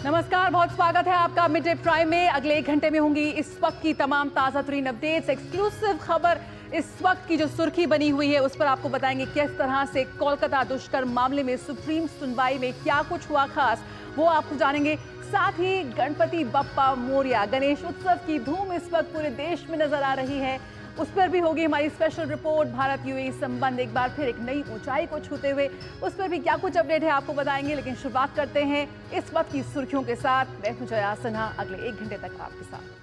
नमस्कार, बहुत स्वागत है आपका मिड डे प्राइम में। अगले 1 घंटे में होंगी इस वक्त की तमाम ताजा तरीन अपडेट्स। एक्सक्लूसिव खबर इस वक्त की जो सुर्खी बनी हुई है उस पर आपको बताएंगे किस तरह से कोलकाता दुष्कर्म मामले में सुप्रीम सुनवाई में क्या कुछ हुआ खास, वो आपको जानेंगे। साथ ही गणपति बप्पा मोरिया गणेश उत्सव की धूम इस वक्त पूरे देश में नजर आ रही है, उस पर भी होगी हमारी स्पेशल रिपोर्ट। भारत यूएई संबंध एक बार फिर एक नई ऊंचाई को छूते हुए, उस पर भी क्या कुछ अपडेट है आपको बताएंगे। लेकिन शुरुआत करते हैं इस वक्त की सुर्खियों के साथ। मैं हूं जया सिन्हा, अगले 1 घंटे तक आपके साथ।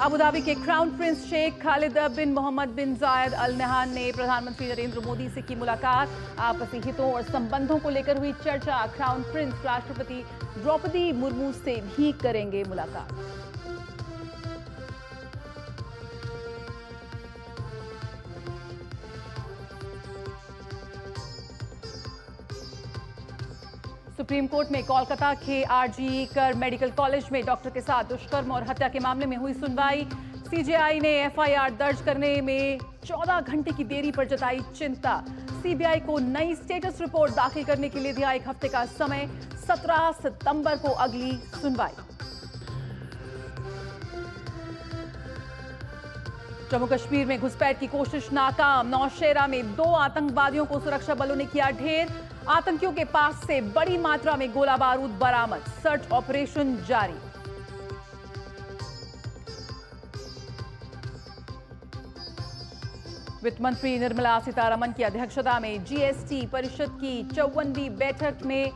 अबू धाबी के क्राउन प्रिंस शेख खालिद बिन मोहम्मद बिन जायद अल नहान ने प्रधानमंत्री नरेंद्र मोदी से की मुलाकात। आपसी हितों और संबंधों को लेकर हुई चर्चा। क्राउन प्रिंस राष्ट्रपति द्रौपदी मुर्मू से भी करेंगे मुलाकात। सुप्रीम कोर्ट में कोलकाता के आरजी कर मेडिकल कॉलेज में डॉक्टर के साथ दुष्कर्म और हत्या के मामले में हुई सुनवाई। सीजेआई ने एफआईआर दर्ज करने में 14 घंटे की देरी पर जताई चिंता। सीबीआई को नई स्टेटस रिपोर्ट दाखिल करने के लिए दिया 1 हफ्ते का समय। 17 सितंबर को अगली सुनवाई। जम्मू कश्मीर में घुसपैठ की कोशिश नाकाम। नौशेरा में 2 आतंकवादियों को सुरक्षा बलों ने किया ढेर। आतंकियों के पास से बड़ी मात्रा में गोला बारूद बरामद। सर्च ऑपरेशन जारी। वित्त मंत्री निर्मला सीतारमण की अध्यक्षता में जीएसटी परिषद की 54वीं बैठक में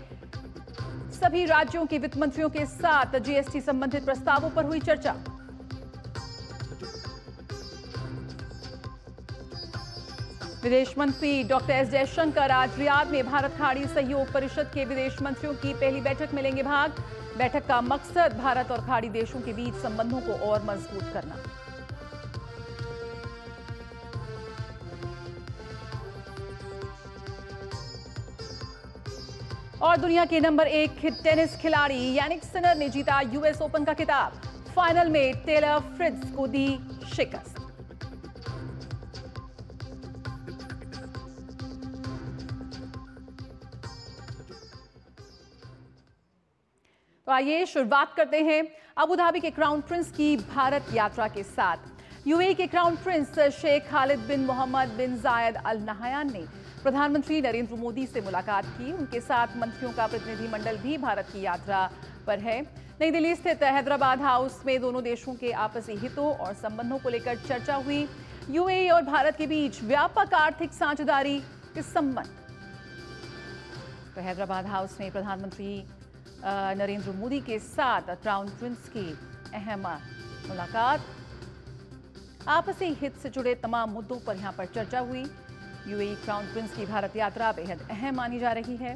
सभी राज्यों के वित्त मंत्रियों के साथ जीएसटी संबंधित प्रस्तावों पर हुई चर्चा। विदेश मंत्री डॉक्टर एस जयशंकर आज रियाद में भारत खाड़ी सहयोग परिषद के विदेश मंत्रियों की पहली बैठक में लेंगे भाग। बैठक का मकसद भारत और खाड़ी देशों के बीच संबंधों को और मजबूत करना। और दुनिया के नंबर 1 टेनिस खिलाड़ी यानिक सिनर ने जीता यूएस ओपन का खिताब। फाइनल में टेलर फ्रिट्ज को दी शिकस्त। तो आइए शुरुआत करते हैं अबू धाबी के क्राउन प्रिंस की भारत यात्रा के साथ। यूएई के क्राउन प्रिंस शेख खालिद बिन मोहम्मद बिन जायद अल नहायान ने प्रधानमंत्री नरेंद्र मोदी से मुलाकात की। उनके साथ मंत्रियों का प्रतिनिधिमंडल भी भारत की यात्रा पर है। नई दिल्ली स्थित हैदराबाद हाउस में दोनों देशों के आपसी हितों और संबंधों को लेकर चर्चा हुई। यूएई और भारत के बीच व्यापक आर्थिक साझेदारी के संबंध। तो हैदराबाद हाउस में प्रधानमंत्री नरेंद्र मोदी के साथ क्राउन प्रिंस की अहम मुलाकात। आपसी हित से जुड़े तमाम मुद्दों पर यहां पर चर्चा हुई। यूएई क्राउन प्रिंस की भारत यात्रा बेहद अहम मानी जा रही है।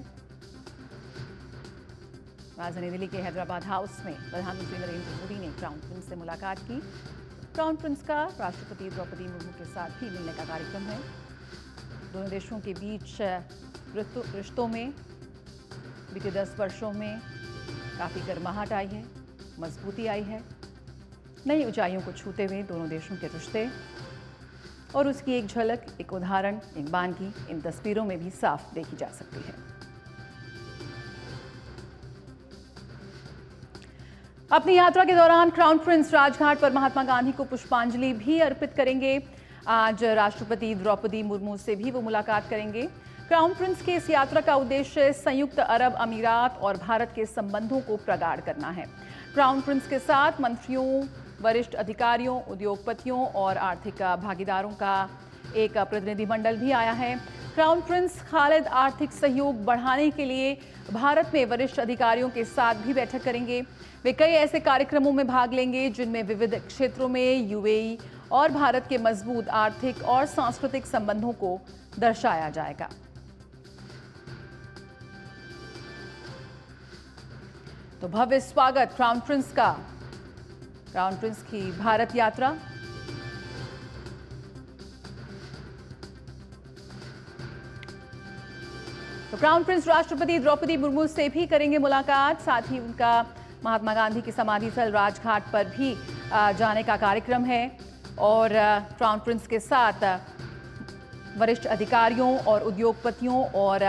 राजधानी दिल्ली के हैदराबाद हाउस में प्रधानमंत्री नरेंद्र मोदी ने क्राउन प्रिंस से मुलाकात की। क्राउन प्रिंस का राष्ट्रपति द्रौपदी मुर्मू के साथ भी मिलने का कार्यक्रम है। दोनों देशों के बीच रिश्तों में बीते 10 वर्षों में काफ़ी गर्माहट आई है, मजबूती आई है। नई ऊंचाइयों को छूते हुए दोनों देशों के रिश्ते और उसकी एक झलक, एक उदाहरण, एक बानगी इन तस्वीरों में भी साफ देखी जा सकती है। अपनी यात्रा के दौरान क्राउन प्रिंस राजघाट पर महात्मा गांधी को पुष्पांजलि भी अर्पित करेंगे। आज राष्ट्रपति द्रौपदी मुर्मू से भी वो मुलाकात करेंगे। क्राउन प्रिंस की इस यात्रा का उद्देश्य संयुक्त अरब अमीरात और भारत के संबंधों को प्रगाढ़ करना है। क्राउन प्रिंस के साथ मंत्रियों, वरिष्ठ अधिकारियों, उद्योगपतियों और आर्थिक भागीदारों का एक प्रतिनिधिमंडल भी आया है। क्राउन प्रिंस खालिद आर्थिक सहयोग बढ़ाने के लिए भारत में वरिष्ठ अधिकारियों के साथ भी बैठक करेंगे। वे कई ऐसे कार्यक्रमों में भाग लेंगे जिनमें विविध क्षेत्रों में यूएई और भारत के मजबूत आर्थिक और सांस्कृतिक संबंधों को दर्शाया जाएगा। तो भव्य स्वागत क्राउन प्रिंस का, क्राउन प्रिंस की भारत यात्रा। तो क्राउन प्रिंस राष्ट्रपति द्रौपदी मुर्मू से भी करेंगे मुलाकात। साथ ही उनका महात्मा गांधी की समाधि स्थल राजघाट पर भी जाने का कार्यक्रम है और क्राउन प्रिंस के साथ वरिष्ठ अधिकारियों और उद्योगपतियों और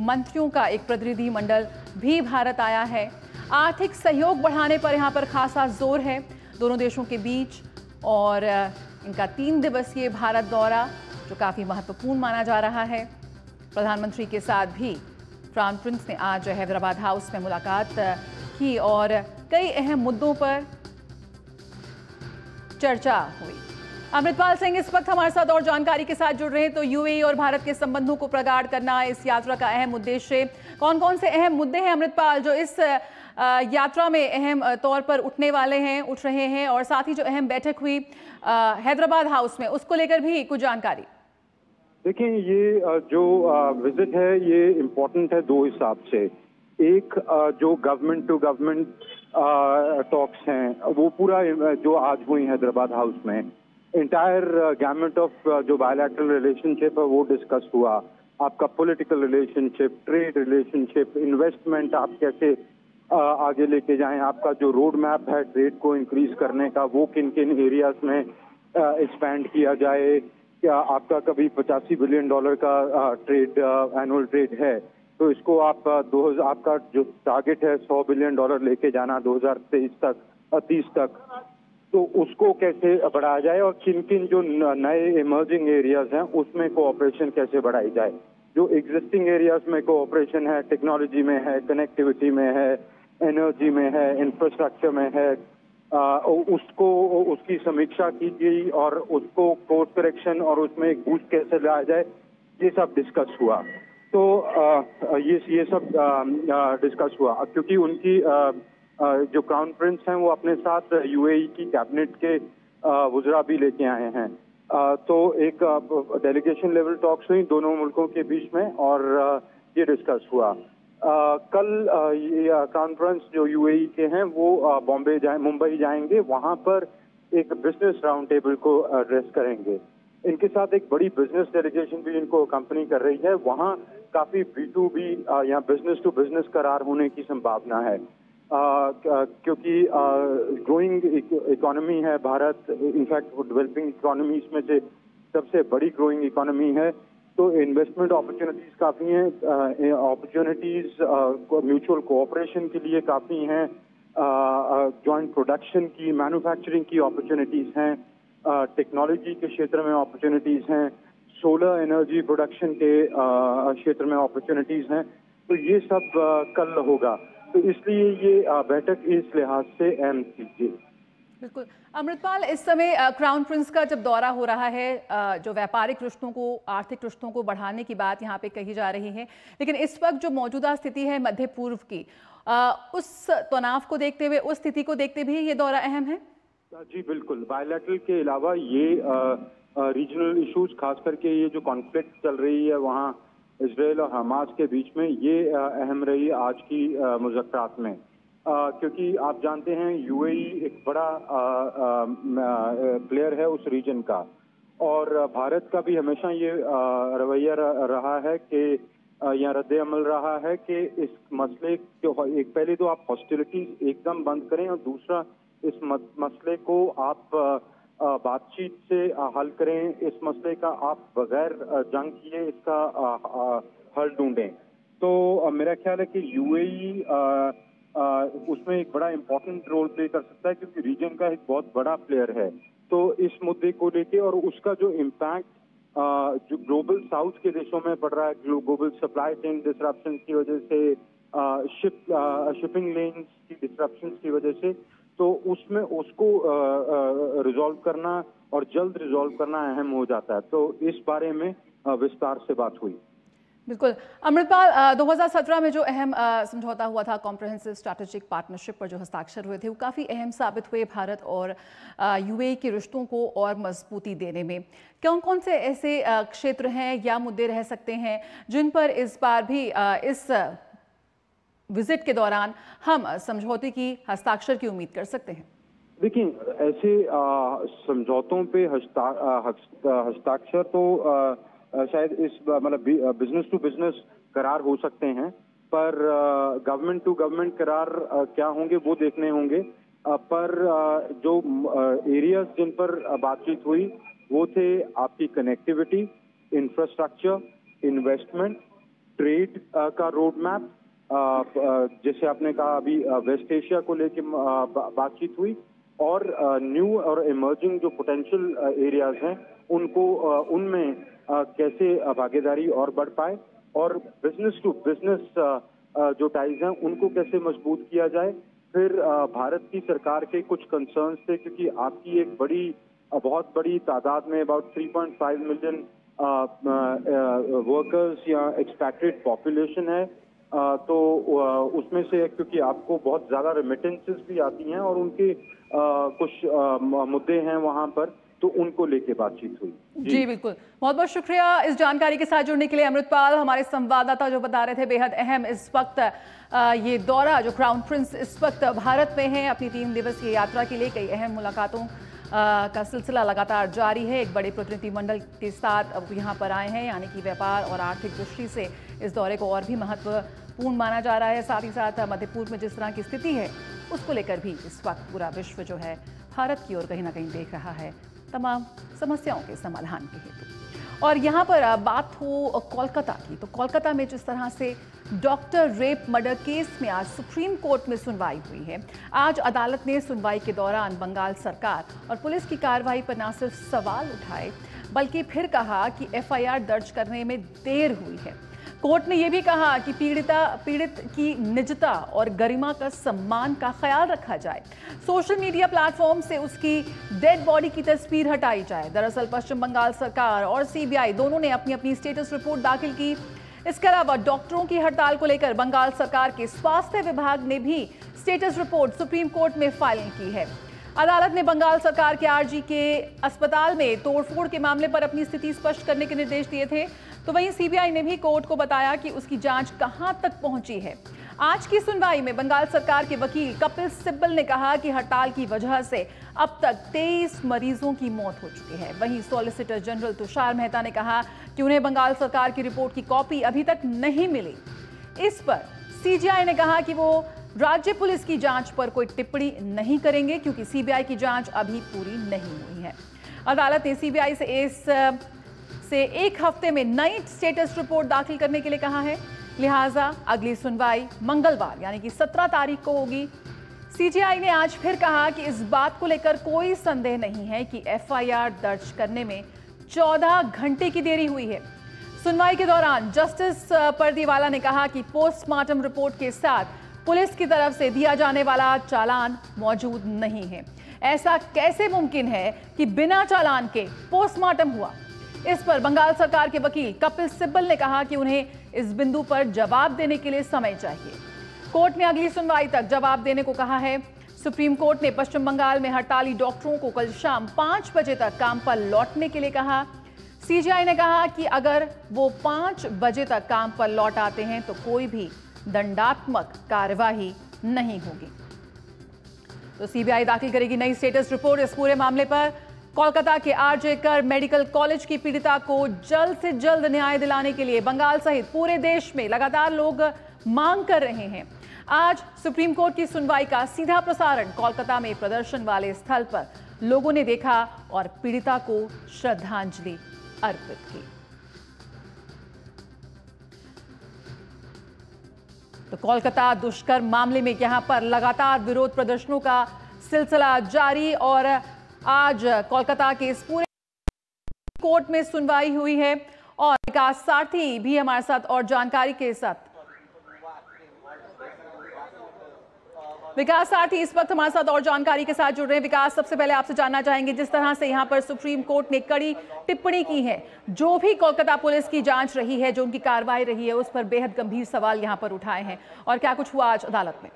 मंत्रियों का एक प्रतिनिधि मंडल भी भारत आया है। आर्थिक सहयोग बढ़ाने पर यहां पर खासा जोर है दोनों देशों के बीच, और इनका 3 दिवसीय भारत दौरा जो काफी महत्वपूर्ण माना जा रहा है। प्रधानमंत्री के साथ भी क्राउन प्रिंस ने आज हैदराबाद हाउस में मुलाकात की और कई अहम मुद्दों पर चर्चा हुई। अमृतपाल सिंह इस वक्त हमारे साथ और जानकारी के साथ जुड़ रहे हैं। तो यूएई और भारत के संबंधों को प्रगाढ़ करना इस यात्रा का अहम उद्देश्य। कौन कौन से अहम मुद्दे हैं अमृतपाल जो इस यात्रा में अहम तौर पर उठ रहे हैं, और साथ ही जो अहम बैठक हुई हैदराबाद हाउस में, उसको लेकर भी कुछ जानकारी। देखिए, ये जो विजिट है ये इम्पोर्टेंट है दो हिसाब से। एक जो गवर्नमेंट टू गवर्नमेंट टॉक्स हैं वो पूरा जो आज हुई हैदराबाद हाउस में, इंटायर गैमेट ऑफ जो बायलैटरल रिलेशनशिप है वो डिस्कस हुआ। आपका political relationship, trade relationship, investment आप कैसे आगे लेके जाएं, आपका जो रोड मैप है ट्रेड को इंक्रीज करने का वो किन किन एरियाज में एक्सपैंड किया जाए। क्या आपका कभी $85 बिलियन का ट्रेड एनुअल ट्रेड है तो इसको आप आपका जो टारगेट है $100 बिलियन लेके जाना 2023 तक 30 तक, तो उसको कैसे बढ़ाया जाए और किन किन जो नए इमर्जिंग एरियाज हैं उसमें कोऑपरेशन कैसे बढ़ाई जाए। जो एग्जिस्टिंग एरियाज में कोऑपरेशन है, टेक्नोलॉजी में है, कनेक्टिविटी में है, एनर्जी में है, इंफ्रास्ट्रक्चर में है, उसकी समीक्षा की गई और उसको कोर्स करेक्शन और उसमें एक बूस्ट कैसे लाया जाए, ये सब डिस्कस हुआ। तो ये सब डिस्कस हुआ क्योंकि उनकी जो क्राउन प्रिंस हैं वो अपने साथ यूएई की कैबिनेट के वुज़रा भी लेके आए हैं। तो एक डेलीगेशन लेवल टॉक्स हुई दोनों मुल्कों के बीच में और ये डिस्कस हुआ। कल क्राउन प्रिंस जो यूएई के हैं वो मुंबई जाएंगे, वहां पर एक बिजनेस राउंड टेबल को एड्रेस करेंगे। इनके साथ एक बड़ी बिजनेस डेलीगेशन भी इनको कंपनी कर रही है। वहां काफी B2B या बिजनेस टू बिजनेस करार होने की संभावना है क्योंकि ग्रोइंग इकोनॉमी है भारत, इनफैक्ट डेवलपिंग इकोनॉमीज में से सबसे बड़ी ग्रोइंग इकोनॉमी है। तो इन्वेस्टमेंट अपॉर्चुनिटीज काफी हैं, अपॉर्चुनिटीज म्यूचुअल कोऑपरेशन के लिए काफी हैं, जॉइंट प्रोडक्शन की, मैन्युफैक्चरिंग की अपॉर्चुनिटीज हैं, टेक्नोलॉजी के क्षेत्र में अपॉर्चुनिटीज हैं, सोलर एनर्जी प्रोडक्शन के क्षेत्र में अपॉर्चुनिटीज हैं। तो ये सब कल होगा, तो इसलिए ये बैठक इस लिहाज से अहम थी। बिल्कुल अमृतपाल, इस समय क्राउन प्रिंस का जब दौरा हो रहा है, जो व्यापारिक रिश्तों को, आर्थिक रिश्तों को बढ़ाने की बात यहाँ पे कही जा रही है, लेकिन इस वक्त जो मौजूदा स्थिति है मध्य पूर्व की, उस तनाव को देखते हुए, उस स्थिति को देखते भी ये दौरा अहम है। जी बिल्कुल, बायलैटरल के अलावा ये रीजनल इश्यूज, खास करके ये जो कॉन्फ्लिक्ट चल रही है वहाँ इजराइल और हमास के बीच में, ये अहम रही आज की मुज़ाकरात में, क्योंकि आप जानते हैं यूएई एक बड़ा प्लेयर है उस रीजन का, और भारत का भी हमेशा ये रवैया रहा है कि या रद्द अमल रहा है कि इस मसले को एक, पहले तो आप हॉस्टिलिटीज एकदम बंद करें और दूसरा इस मसले को आप बातचीत से हल करें। इस मसले का आप बगैर जंग किए इसका हल ढूंढें। तो मेरा ख्याल है कि यूएई उसमें एक बड़ा इम्पोर्टेंट रोल प्ले कर सकता है क्योंकि रीजन का एक बहुत बड़ा प्लेयर है। तो इस मुद्दे को लेके और उसका जो इम्पैक्ट जो ग्लोबल साउथ के देशों में पड़ रहा है, ग्लोबल सप्लाई चेन डिसरप्शन की वजह से, शिपिंग लेन्स की डिसरप्शन की वजह से, तो उसमें उसको रिजॉल्व करना और जल्द रिजॉल्व करना अहम हो जाता है। तो इस बारे में विस्तार से बात हुई। बिल्कुल अमृतपाल, 2017 में जो अहम समझौता हुआ था, कॉम्प्रिहेंसिव स्ट्रैटेजिक पार्टनरशिप पर जो हस्ताक्षर हुए थे, वो काफ़ी अहम साबित हुए भारत और यूएई के रिश्तों को और मजबूती देने में। कौन कौन से ऐसे क्षेत्र हैं या मुद्दे रह सकते हैं जिन पर इस बार भी इस विजिट के दौरान हम समझौते की हस्ताक्षर की उम्मीद कर सकते हैं? देखिए, ऐसे समझौतों पे हस्ताक्षर तो शायद इस मतलब बिजनेस टू बिजनेस करार हो सकते हैं, पर गवर्नमेंट टू गवर्नमेंट करार क्या होंगे वो देखने होंगे। पर जो एरियाज जिन पर बातचीत हुई वो थे आपकी कनेक्टिविटी, इंफ्रास्ट्रक्चर, इन्वेस्टमेंट, ट्रेड का रोड मैप, जैसे आपने कहा अभी वेस्ट एशिया को लेके बातचीत हुई, और न्यू और इमर्जिंग जो पोटेंशियल एरियाज हैं उनको उनमें कैसे भागीदारी और बढ़ पाए, और बिजनेस टू बिजनेस जो टाइज हैं उनको कैसे मजबूत किया जाए। फिर भारत की सरकार के कुछ कंसर्न्स थे, क्योंकि आपकी एक बहुत बड़ी तादाद में अबाउट 3.5 मिलियन वर्कर्स या एक्सपैट्रिएट पॉपुलेशन है, तो उसमें से क्योंकि आपको बहुत ज्यादा रेमिटेंसेस भी आती हैं और उनके कुछ मुद्दे हैं वहां पर, तो उनको लेके बातचीत हुई। जी बिल्कुल, बहुत बहुत शुक्रिया इस जानकारी के साथ जुड़ने के लिए अमृतपाल। हमारे संवाददाता जो बता रहे थे बेहद अहम इस वक्त ये दौरा जो क्राउन प्रिंस इस वक्त भारत में है अपनी 3 दिवसीय यात्रा के लिए, कई अहम मुलाकातों का सिलसिला लगातार जारी है। एक बड़े प्रतिनिधिमंडल के साथ अब यहाँ पर आए हैं, यानी कि व्यापार और आर्थिक दृष्टि से इस दौरे को और भी महत्वपूर्ण माना जा रहा है। साथ ही साथ मध्य पूर्व में जिस तरह की स्थिति है उसको लेकर भी इस वक्त पूरा विश्व जो है भारत की ओर कहीं ना कहीं देख रहा है तमाम समस्याओं के समाधान के हेतु। और यहाँ पर बात हो कोलकाता की, तो कोलकाता में जिस तरह से डॉक्टर रेप मर्डर केस में आज सुप्रीम कोर्ट में सुनवाई हुई है। आज अदालत ने सुनवाई के दौरान बंगाल सरकार और पुलिस की कार्रवाई पर न सिर्फ सवाल उठाए बल्कि फिर कहा कि एफआईआर दर्ज करने में देर हुई है। कोर्ट ने यह भी कहा कि पीड़ित की निजता और गरिमा का सम्मान का ख्याल रखा जाए, सोशल मीडिया प्लेटफॉर्म से उसकी डेड बॉडी की तस्वीर हटाई जाए। दरअसल पश्चिम बंगाल सरकार और सीबीआई दोनों ने अपनी अपनी स्टेटस रिपोर्ट दाखिल की। इसके अलावा डॉक्टरों की हड़ताल को लेकर बंगाल सरकार के स्वास्थ्य विभाग ने भी स्टेटस रिपोर्ट सुप्रीम कोर्ट में फाइल की है। अदालत ने बंगाल सरकार के आरजी के अस्पताल में तोड़फोड़ के मामले पर अपनी स्थिति स्पष्ट करने के निर्देश दिए थे। तो वहीं सीबीआई ने भी कोर्ट को बताया कि उसकी जांच कहां तक पहुंची है। आज की सुनवाई में बंगाल सरकार के वकील कपिल सिब्बल ने कहा कि हड़ताल की वजह से अब तक 23 मरीजों की मौत हो चुकी है। वहीं सॉलिसिटर जनरल तुषार मेहता ने कहा कि उन्हें बंगाल सरकार की रिपोर्ट की कॉपी अभी तक नहीं मिली। इस पर सीजीआई ने कहा कि वो राज्य पुलिस की जांच पर कोई टिप्पणी नहीं करेंगे, क्योंकि सीबीआई की जांच अभी पूरी नहीं हुई है। अदालत ने सीबीआई से एक हफ्ते में नई स्टेटस रिपोर्ट दाखिल करने के लिए कहा है। लिहाजा अगली सुनवाई मंगलवार यानी कि 17 तारीख को होगी। सीजीआई ने आज फिर कहा कि इस बात को लेकर कोई संदेह नहीं है कि एफआईआर दर्ज करने में 14 घंटे की देरी हुई है। सुनवाई के दौरान जस्टिस परदीवाला ने कहा कि पोस्टमार्टम रिपोर्ट के साथ पुलिस की तरफ से दिया जाने वाला चालान मौजूद नहीं है। ऐसा कैसे मुमकिन है कि बिना चालान के पोस्टमार्टम हुआ? इस पर बंगाल सरकार के वकील कपिल सिब्बल ने कहा कि उन्हें इस बिंदु पर जवाब देने के लिए समय चाहिए। कोर्ट ने अगली सुनवाई तक जवाब देने को कहा है। सुप्रीम कोर्ट ने पश्चिम बंगाल में हड़ताली डॉक्टरों को कल शाम 5 बजे तक काम पर लौटने के लिए कहा। सीजीआई ने कहा कि अगर वो 5 बजे तक काम पर लौट आते हैं तो कोई भी दंडात्मक कार्यवाही नहीं होगी। तो सीबीआई दाखिल करेगी नई स्टेटस रिपोर्ट इस पूरे मामले पर। कोलकाता के आरजे कर मेडिकल कॉलेज की पीड़िता को जल्द से जल्द न्याय दिलाने के लिए बंगाल सहित पूरे देश में लगातार लोग मांग कर रहे हैं। आज सुप्रीम कोर्ट की सुनवाई का सीधा प्रसारण कोलकाता में प्रदर्शन वाले स्थल पर लोगों ने देखा और पीड़िता को श्रद्धांजलि अर्पित की। तो कोलकाता दुष्कर्म मामले में यहां पर लगातार विरोध प्रदर्शनों का सिलसिला जारी, और आज कोलकाता के इस पूरे कोर्ट में सुनवाई हुई है। और विकास सारथी भी हमारे साथ और जानकारी के साथ। विकास सारथी इस वक्त हमारे साथ और जानकारी के साथ जुड़ रहे हैं। विकास, सबसे पहले आपसे जानना चाहेंगे, जिस तरह से यहां पर सुप्रीम कोर्ट ने कड़ी टिप्पणी की है, जो भी कोलकाता पुलिस की जांच रही है, जो उनकी कार्रवाई रही है, उस पर बेहद गंभीर सवाल यहां पर उठाए हैं, और क्या कुछ हुआ आज अदालत में?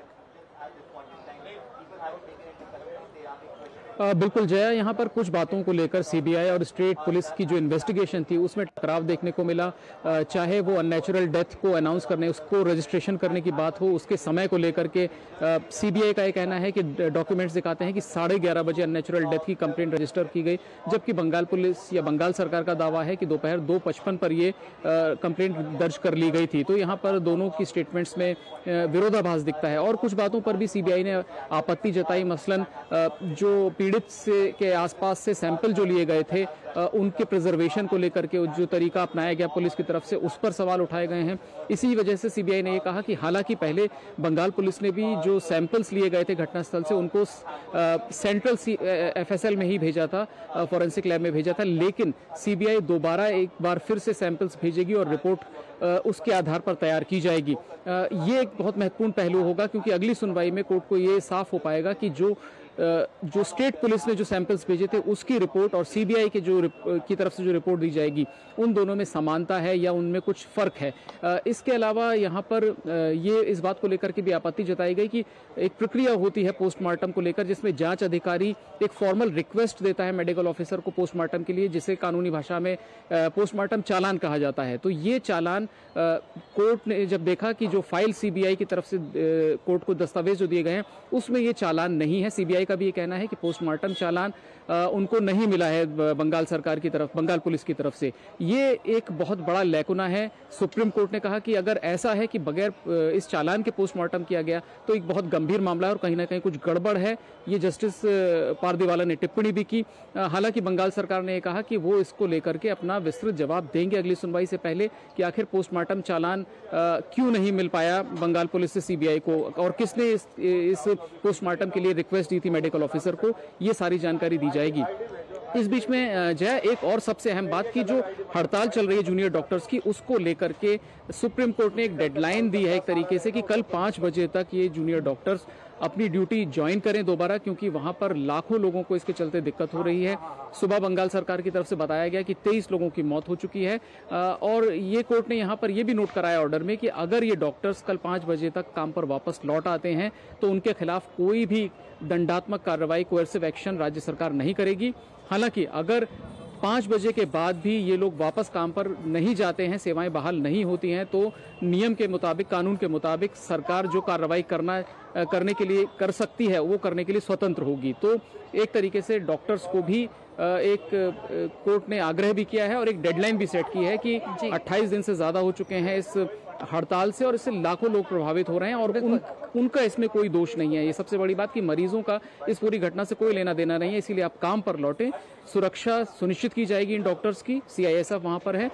बिल्कुल जया, यहाँ पर कुछ बातों को लेकर सीबीआई और स्टेट पुलिस की जो इन्वेस्टिगेशन थी उसमें टकराव देखने को मिला। चाहे वो अननेचुरल डेथ को अनाउंस करने, उसको रजिस्ट्रेशन करने की बात हो, उसके समय को लेकर के सीबीआई का ये कहना है कि डॉक्यूमेंट्स दिखाते हैं कि 11:30 बजे अननेचुरल डेथ की कंप्लेंट रजिस्टर की गई, जबकि बंगाल पुलिस या बंगाल सरकार का दावा है कि दोपहर 2:55 पर ये कंप्लेंट दर्ज कर ली गई थी। तो यहाँ पर दोनों की स्टेटमेंट्स में विरोधाभास दिखता है। और कुछ बातों पर भी सीबीआई ने आपत्ति जताई, मसलन जो पीड़ित से के आसपास से सैंपल जो लिए गए थे, उनके प्रिजर्वेशन को लेकर के जो तरीका अपनाया गया पुलिस की तरफ से, उस पर सवाल उठाए गए हैं। इसी वजह से सीबीआई ने ये कहा कि हालांकि पहले बंगाल पुलिस ने भी जो सैंपल्स लिए गए थे घटनास्थल से उनको सेंट्रल एफएसएल में ही भेजा था, फॉरेंसिक लैब में भेजा था, लेकिन सीबीआई दोबारा एक बार फिर से सैंपल्स भेजेगी और रिपोर्ट उसके आधार पर तैयार की जाएगी। ये एक बहुत महत्वपूर्ण पहलू होगा, क्योंकि अगली सुनवाई में कोर्ट को ये साफ हो पाएगा कि जो स्टेट पुलिस ने जो सैंपल्स भेजे थे उसकी रिपोर्ट और सीबीआई के की तरफ से जो रिपोर्ट दी जाएगी, उन दोनों में समानता है या उनमें कुछ फर्क है। इसके अलावा यहाँ पर ये इस बात को लेकर के भी आपत्ति जताई गई कि एक प्रक्रिया होती है पोस्टमार्टम को लेकर, जिसमें जांच अधिकारी एक फॉर्मल रिक्वेस्ट देता है मेडिकल ऑफिसर को पोस्टमार्टम के लिए, जिसे कानूनी भाषा में पोस्टमार्टम चालान कहा जाता है। तो ये चालान कोर्ट ने जब देखा कि जो फाइल सीबीआई की तरफ से कोर्ट को दस्तावेज जो दिए गए हैं उसमें ये चालान नहीं है, सीबीआई का भी ये कहना है कि पोस्टमार्टम चालान उनको नहीं मिला है बंगाल सरकार की तरफ, बंगाल पुलिस की तरफ से। ये एक बहुत बड़ा लैकुना है। सुप्रीम कोर्ट ने कहा कि अगर ऐसा है कि बगैर इस चालान के पोस्टमार्टम किया गया तो एक बहुत गंभीर मामला है और कहीं ना कहीं कुछ गड़बड़ है। ये जस्टिस पारदीवाला ने टिप्पणी भी की। हालांकि बंगाल सरकार ने कहा कि वो इसको लेकर के अपना विस्तृत जवाब देंगे अगली सुनवाई से पहले कि आखिर पोस्टमार्टम चालान क्यों नहीं मिल पाया बंगाल पुलिस से सीबीआई को, और किसने इस पोस्टमार्टम के लिए रिक्वेस्ट दी थी मेडिकल ऑफिसर को। ये सारी जानकारी दी जाएगी। इस बीच में जय, एक और सबसे अहम बात की जो हड़ताल चल रही है जूनियर डॉक्टर्स की, उसको लेकर के सुप्रीम कोर्ट ने एक डेडलाइन दी है एक तरीके से कि कल 5 बजे तक ये जूनियर डॉक्टर्स अपनी ड्यूटी ज्वाइन करें दोबारा, क्योंकि वहां पर लाखों लोगों को इसके चलते दिक्कत हो रही है। सुबह बंगाल सरकार की तरफ से बताया गया कि 23 लोगों की मौत हो चुकी है और ये कोर्ट ने यहां पर यह भी नोट कराया ऑर्डर में कि अगर ये डॉक्टर्स कल 5 बजे तक काम पर वापस लौट आते हैं तो उनके खिलाफ कोई भी दंडात्मक कार्रवाई, कोएर्सिव एक्शन राज्य सरकार नहीं करेगी। हालांकि अगर 5 बजे के बाद भी ये लोग वापस काम पर नहीं जाते हैं, सेवाएं बहाल नहीं होती हैं, तो नियम के मुताबिक, कानून के मुताबिक सरकार जो कार्रवाई करने के लिए कर सकती है वो करने के लिए स्वतंत्र होगी। तो एक तरीके से डॉक्टर्स को भी एक कोर्ट ने आग्रह भी किया है और एक डेडलाइन भी सेट की है कि 28 दिन से ज्यादा हो चुके हैं इस हड़ताल से और इससे लाखों लोग प्रभावित हो रहे हैं और उनका इसमें कोई दोष नहीं है। ये सबसे बड़ी बात कि मरीजों का इस पूरी घटना से कोई लेना देना नहीं है, इसीलिए आप काम पर लौटें। सुरक्षा सुनिश्चित की जाएगी इन डॉक्टर्स की, सीआईएसएफ वहां पर है।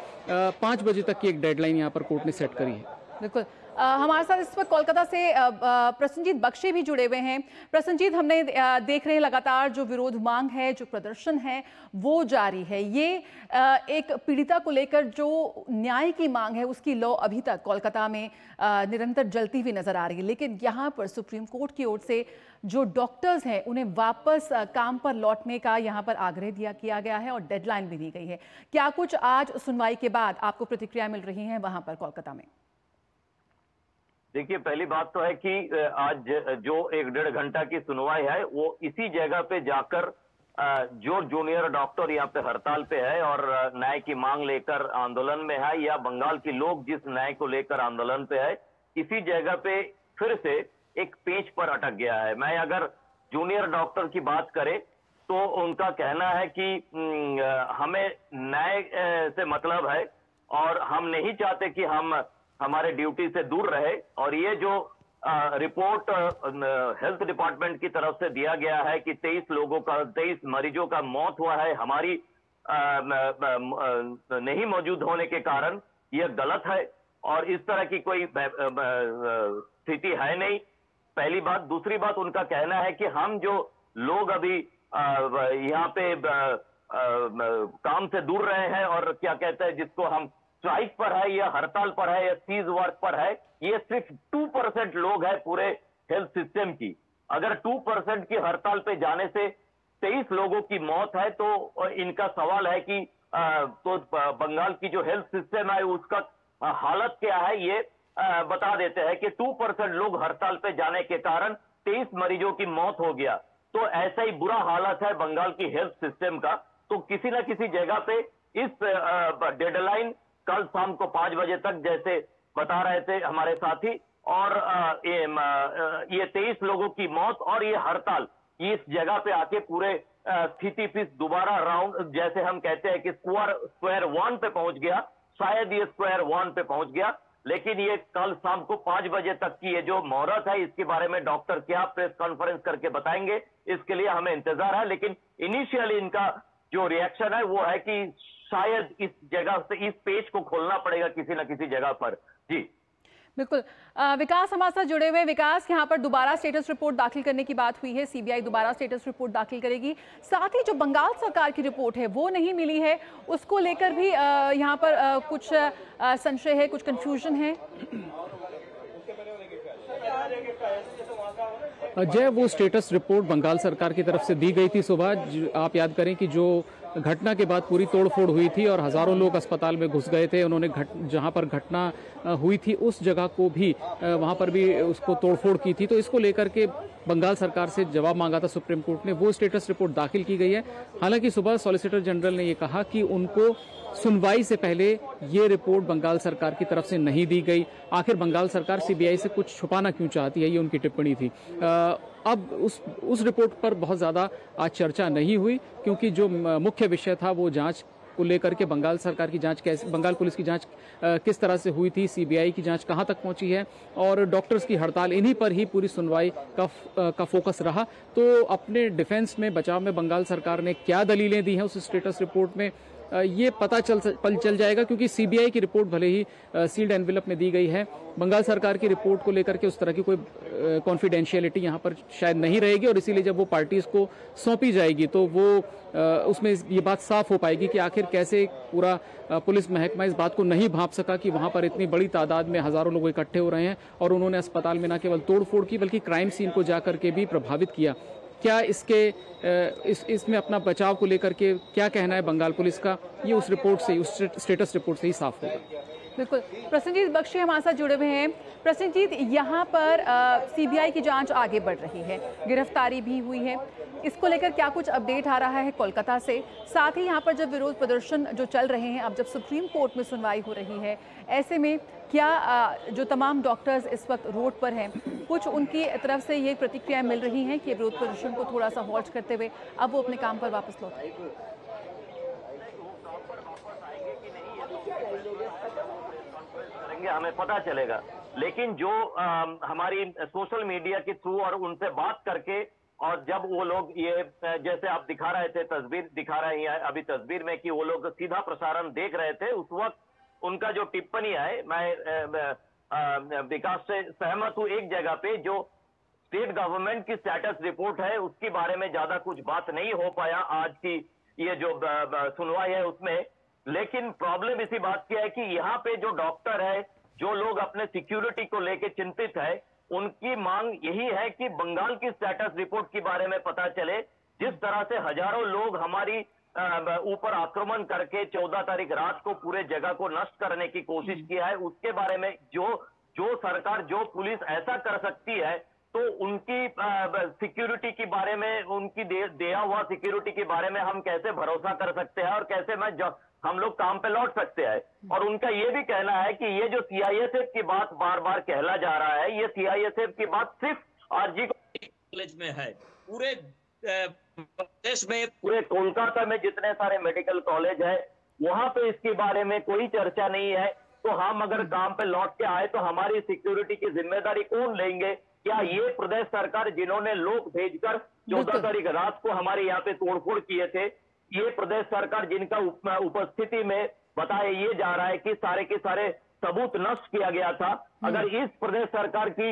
5 बजे तक की एक डेडलाइन यहाँ पर कोर्ट ने सेट करी है। बिल्कुल। हमारे साथ इस वक्त कोलकाता से प्रसन्नजीत बख्शी भी जुड़े हुए हैं। प्रसन्नजीत, हमने देख रहे हैं लगातार जो विरोध मांग है, जो प्रदर्शन है वो जारी है। ये एक पीड़िता को लेकर जो न्याय की मांग है उसकी लौ अभी तक कोलकाता में निरंतर जलती हुई नजर आ रही है, लेकिन यहाँ पर सुप्रीम कोर्ट की ओर से जो डॉक्टर्स हैं उन्हें वापस काम पर लौटने का यहाँ पर आग्रह किया गया है और डेडलाइन भी दी गई है। क्या कुछ आज सुनवाई के बाद आपको प्रतिक्रिया मिल रही है वहां पर कोलकाता में? देखिए, पहली बात तो है कि आज जो 1-1.5 घंटा की सुनवाई है वो इसी जगह पे जाकर जो जूनियर डॉक्टर यहाँ पे हड़ताल पे है और न्याय की मांग लेकर आंदोलन में है, या बंगाल के लोग जिस न्याय को लेकर आंदोलन पे है, इसी जगह पे फिर से एक पेच पर अटक गया है। मैं अगर जूनियर डॉक्टर की बात करें तो उनका कहना है कि हमें न्याय से मतलब है और हम नहीं चाहते कि हम हमारे ड्यूटी से दूर रहे, और ये जो रिपोर्ट हेल्थ डिपार्टमेंट की तरफ से दिया गया है कि 23 मरीजों का मौत हुआ है हमारी नहीं मौजूद होने के कारण, यह गलत है और इस तरह की कोई स्थिति है नहीं, पहली बात। दूसरी बात, उनका कहना है कि हम जो लोग अभी यहाँ पे काम से दूर रहे हैं और क्या कहते हैं जिसको हम स्ट्राइक पर है या हड़ताल पर है या सीज वर्क पर है, ये सिर्फ 2% लोग हैं पूरे हेल्थ सिस्टम की। अगर 2% की हड़ताल पे जाने से 23 लोगों की मौत है तो इनका सवाल है कि तो बंगाल की जो हेल्थ सिस्टम है उसका हालत क्या है, ये बता देते हैं कि 2% लोग हड़ताल पे जाने के कारण 23 मरीजों की मौत हो गया। तो ऐसा ही बुरा हालत है बंगाल की हेल्थ सिस्टम का। तो किसी ना किसी जगह पे इस डेडलाइन कल शाम को 5 बजे तक, जैसे बता रहे थे हमारे साथी, और ये 23 लोगों की मौत और ये हड़ताल इस जगह पे आके पूरे स्थिति फिर दोबारा राउंड, जैसे हम कहते हैं कि स्क्वायर वन पे पहुंच गया, शायद ये स्क्वायर वन पे पहुंच गया। लेकिन ये कल शाम को 5 बजे तक की ये जो मोहरत है, इसके बारे में डॉक्टर क्या प्रेस कॉन्फ्रेंस करके बताएंगे, इसके लिए हमें इंतजार है। लेकिन इनिशियली इनका जो रिएक्शन है वो है कि शायद इस जगह से इस पेज को खोलना पड़ेगा किसी न किसी जगह पर। जी बिल्कुल। विकास हमारे साथ जुड़े हुए। विकास, यहाँ पर दोबारा स्टेटस रिपोर्ट दाखिल करने की बात हुई है, सीबीआई दोबारा स्टेटस रिपोर्ट दाखिल करेगी। साथ ही जो बंगाल सरकार की रिपोर्ट है वो नहीं मिली है, उसको लेकर भी यहाँ पर कुछ संशय है, कुछ कंफ्यूजन है। जय, वो स्टेटस रिपोर्ट बंगाल सरकार की तरफ से दी गई थी सुबह। आप याद करें कि जो घटना के बाद पूरी तोड़फोड़ हुई थी और हजारों लोग अस्पताल में घुस गए थे, उन्होंने जहां पर घटना हुई थी उस जगह को भी वहां पर भी उसको तोड़फोड़ की थी। तो इसको लेकर के बंगाल सरकार से जवाब मांगा था सुप्रीम कोर्ट ने, वो स्टेटस रिपोर्ट दाखिल की गई है। हालांकि सुबह सॉलिसिटर जनरल ने ये कहा कि उनको सुनवाई से पहले ये रिपोर्ट बंगाल सरकार की तरफ से नहीं दी गई। आखिर बंगाल सरकार सीबीआई से कुछ छुपाना क्यों चाहती है, ये उनकी टिप्पणी थी। अब उस रिपोर्ट पर बहुत ज्यादा आज चर्चा नहीं हुई, क्योंकि जो मुख्य विषय था वो जांच को लेकर के बंगाल सरकार की जांच कैसे, बंगाल पुलिस की जांच किस तरह से हुई थी, सीबीआई की जांच कहां तक पहुंची है और डॉक्टर्स की हड़ताल, इन्हीं पर ही पूरी सुनवाई का फोकस रहा। तो अपने डिफेंस में, बचाव में बंगाल सरकार ने क्या दलीलें दी हैं उस स्टेटस रिपोर्ट में, ये पता चल जाएगा, क्योंकि सीबीआई की रिपोर्ट भले ही सील्ड एनवेलप में दी गई है, बंगाल सरकार की रिपोर्ट को लेकर के उस तरह की कोई कॉन्फिडेंशियलिटी यहाँ पर शायद नहीं रहेगी और इसीलिए जब वो पार्टीज को सौंपी जाएगी तो वो उसमें ये बात साफ हो पाएगी कि आखिर कैसे पूरा पुलिस महकमा इस बात को नहीं भांप सका कि वहां पर इतनी बड़ी तादाद में हजारों लोग इकट्ठे हो रहे हैं और उन्होंने अस्पताल में न केवल तोड़फोड़ की बल्कि क्राइम सीन को जाकर के भी प्रभावित किया। क्या इसमें अपना बचाव को लेकर के क्या कहना है बंगाल पुलिस का, ये उस रिपोर्ट से, उस स्टेटस रिपोर्ट से ही साफ होगा। बिल्कुल। प्रसन्नजीत बख्शी हमारे साथ जुड़े हुए हैं। प्रसन्नजीत, यहाँ पर सीबीआई की जांच आगे बढ़ रही है, गिरफ्तारी भी हुई है, इसको लेकर क्या कुछ अपडेट आ रहा है कोलकाता से? साथ ही यहाँ पर जब विरोध प्रदर्शन जो चल रहे हैं, अब जब सुप्रीम कोर्ट में सुनवाई हो रही है, ऐसे में क्या जो तमाम डॉक्टर्स इस वक्त रोड पर हैं, कुछ उनकी तरफ से ये प्रतिक्रियाएं मिल रही हैं कि विरोध प्रदर्शन को थोड़ा सा हॉल्ट करते हुए अब वो अपने काम पर वापस लौटें? हमें पता चलेगा, लेकिन जो हमारी सोशल मीडिया के थ्रू और उनसे बात करके, और जब वो लोग ये जैसे आप दिखा रहे थे, तस्वीर दिखा रहे हैं अभी तस्वीर में कि वो लोग सीधा प्रसारण देख रहे थे, उस वक्त उनका जो टिप्पणी है, मैं विकास से सहमत हूं एक जगह पे, जो स्टेट गवर्नमेंट की स्टेटस रिपोर्ट है उसके बारे में ज्यादा कुछ बात नहीं हो पाया आज की ये जो सुनवाई है उसमें। लेकिन प्रॉब्लम इसी बात की है कि यहाँ पे जो डॉक्टर है, जो लोग अपने सिक्योरिटी को लेके चिंतित है, उनकी मांग यही है कि बंगाल की स्टेटस रिपोर्ट के बारे में पता चले। जिस तरह से हजारों लोग हमारी ऊपर आक्रमण करके 14 तारीख रात को पूरे जगह को नष्ट करने की कोशिश किया है, उसके बारे में जो सरकार, जो पुलिस ऐसा कर सकती है, तो उनकी सिक्योरिटी के बारे में, उनकी दिया हुआ सिक्योरिटी के बारे में हम कैसे भरोसा कर सकते हैं और कैसे हम लोग काम पे लौट सकते हैं। और उनका ये भी कहना है कि ये जो सीआईएसएफ की बात बार बार कहला जा रहा है, ये सीआईएसएफ की बात सिर्फ आरजी कॉलेज में है। पूरे देश में, पूरे कोलकाता में जितने सारे मेडिकल कॉलेज है, वहां पे इसके बारे में कोई चर्चा नहीं है। तो हम अगर काम पे लौट के आए तो हमारी सिक्योरिटी की जिम्मेदारी कौन लेंगे? क्या ये प्रदेश सरकार, जिन्होंने लोग भेजकर 14 तारीख रात को हमारे यहाँ पे तोड़फोड़ किए थे, ये प्रदेश सरकार जिनका उपस्थिति में बताया ये जा रहा है कि सारे के सारे सबूत नष्ट किया गया था, अगर इस प्रदेश सरकार की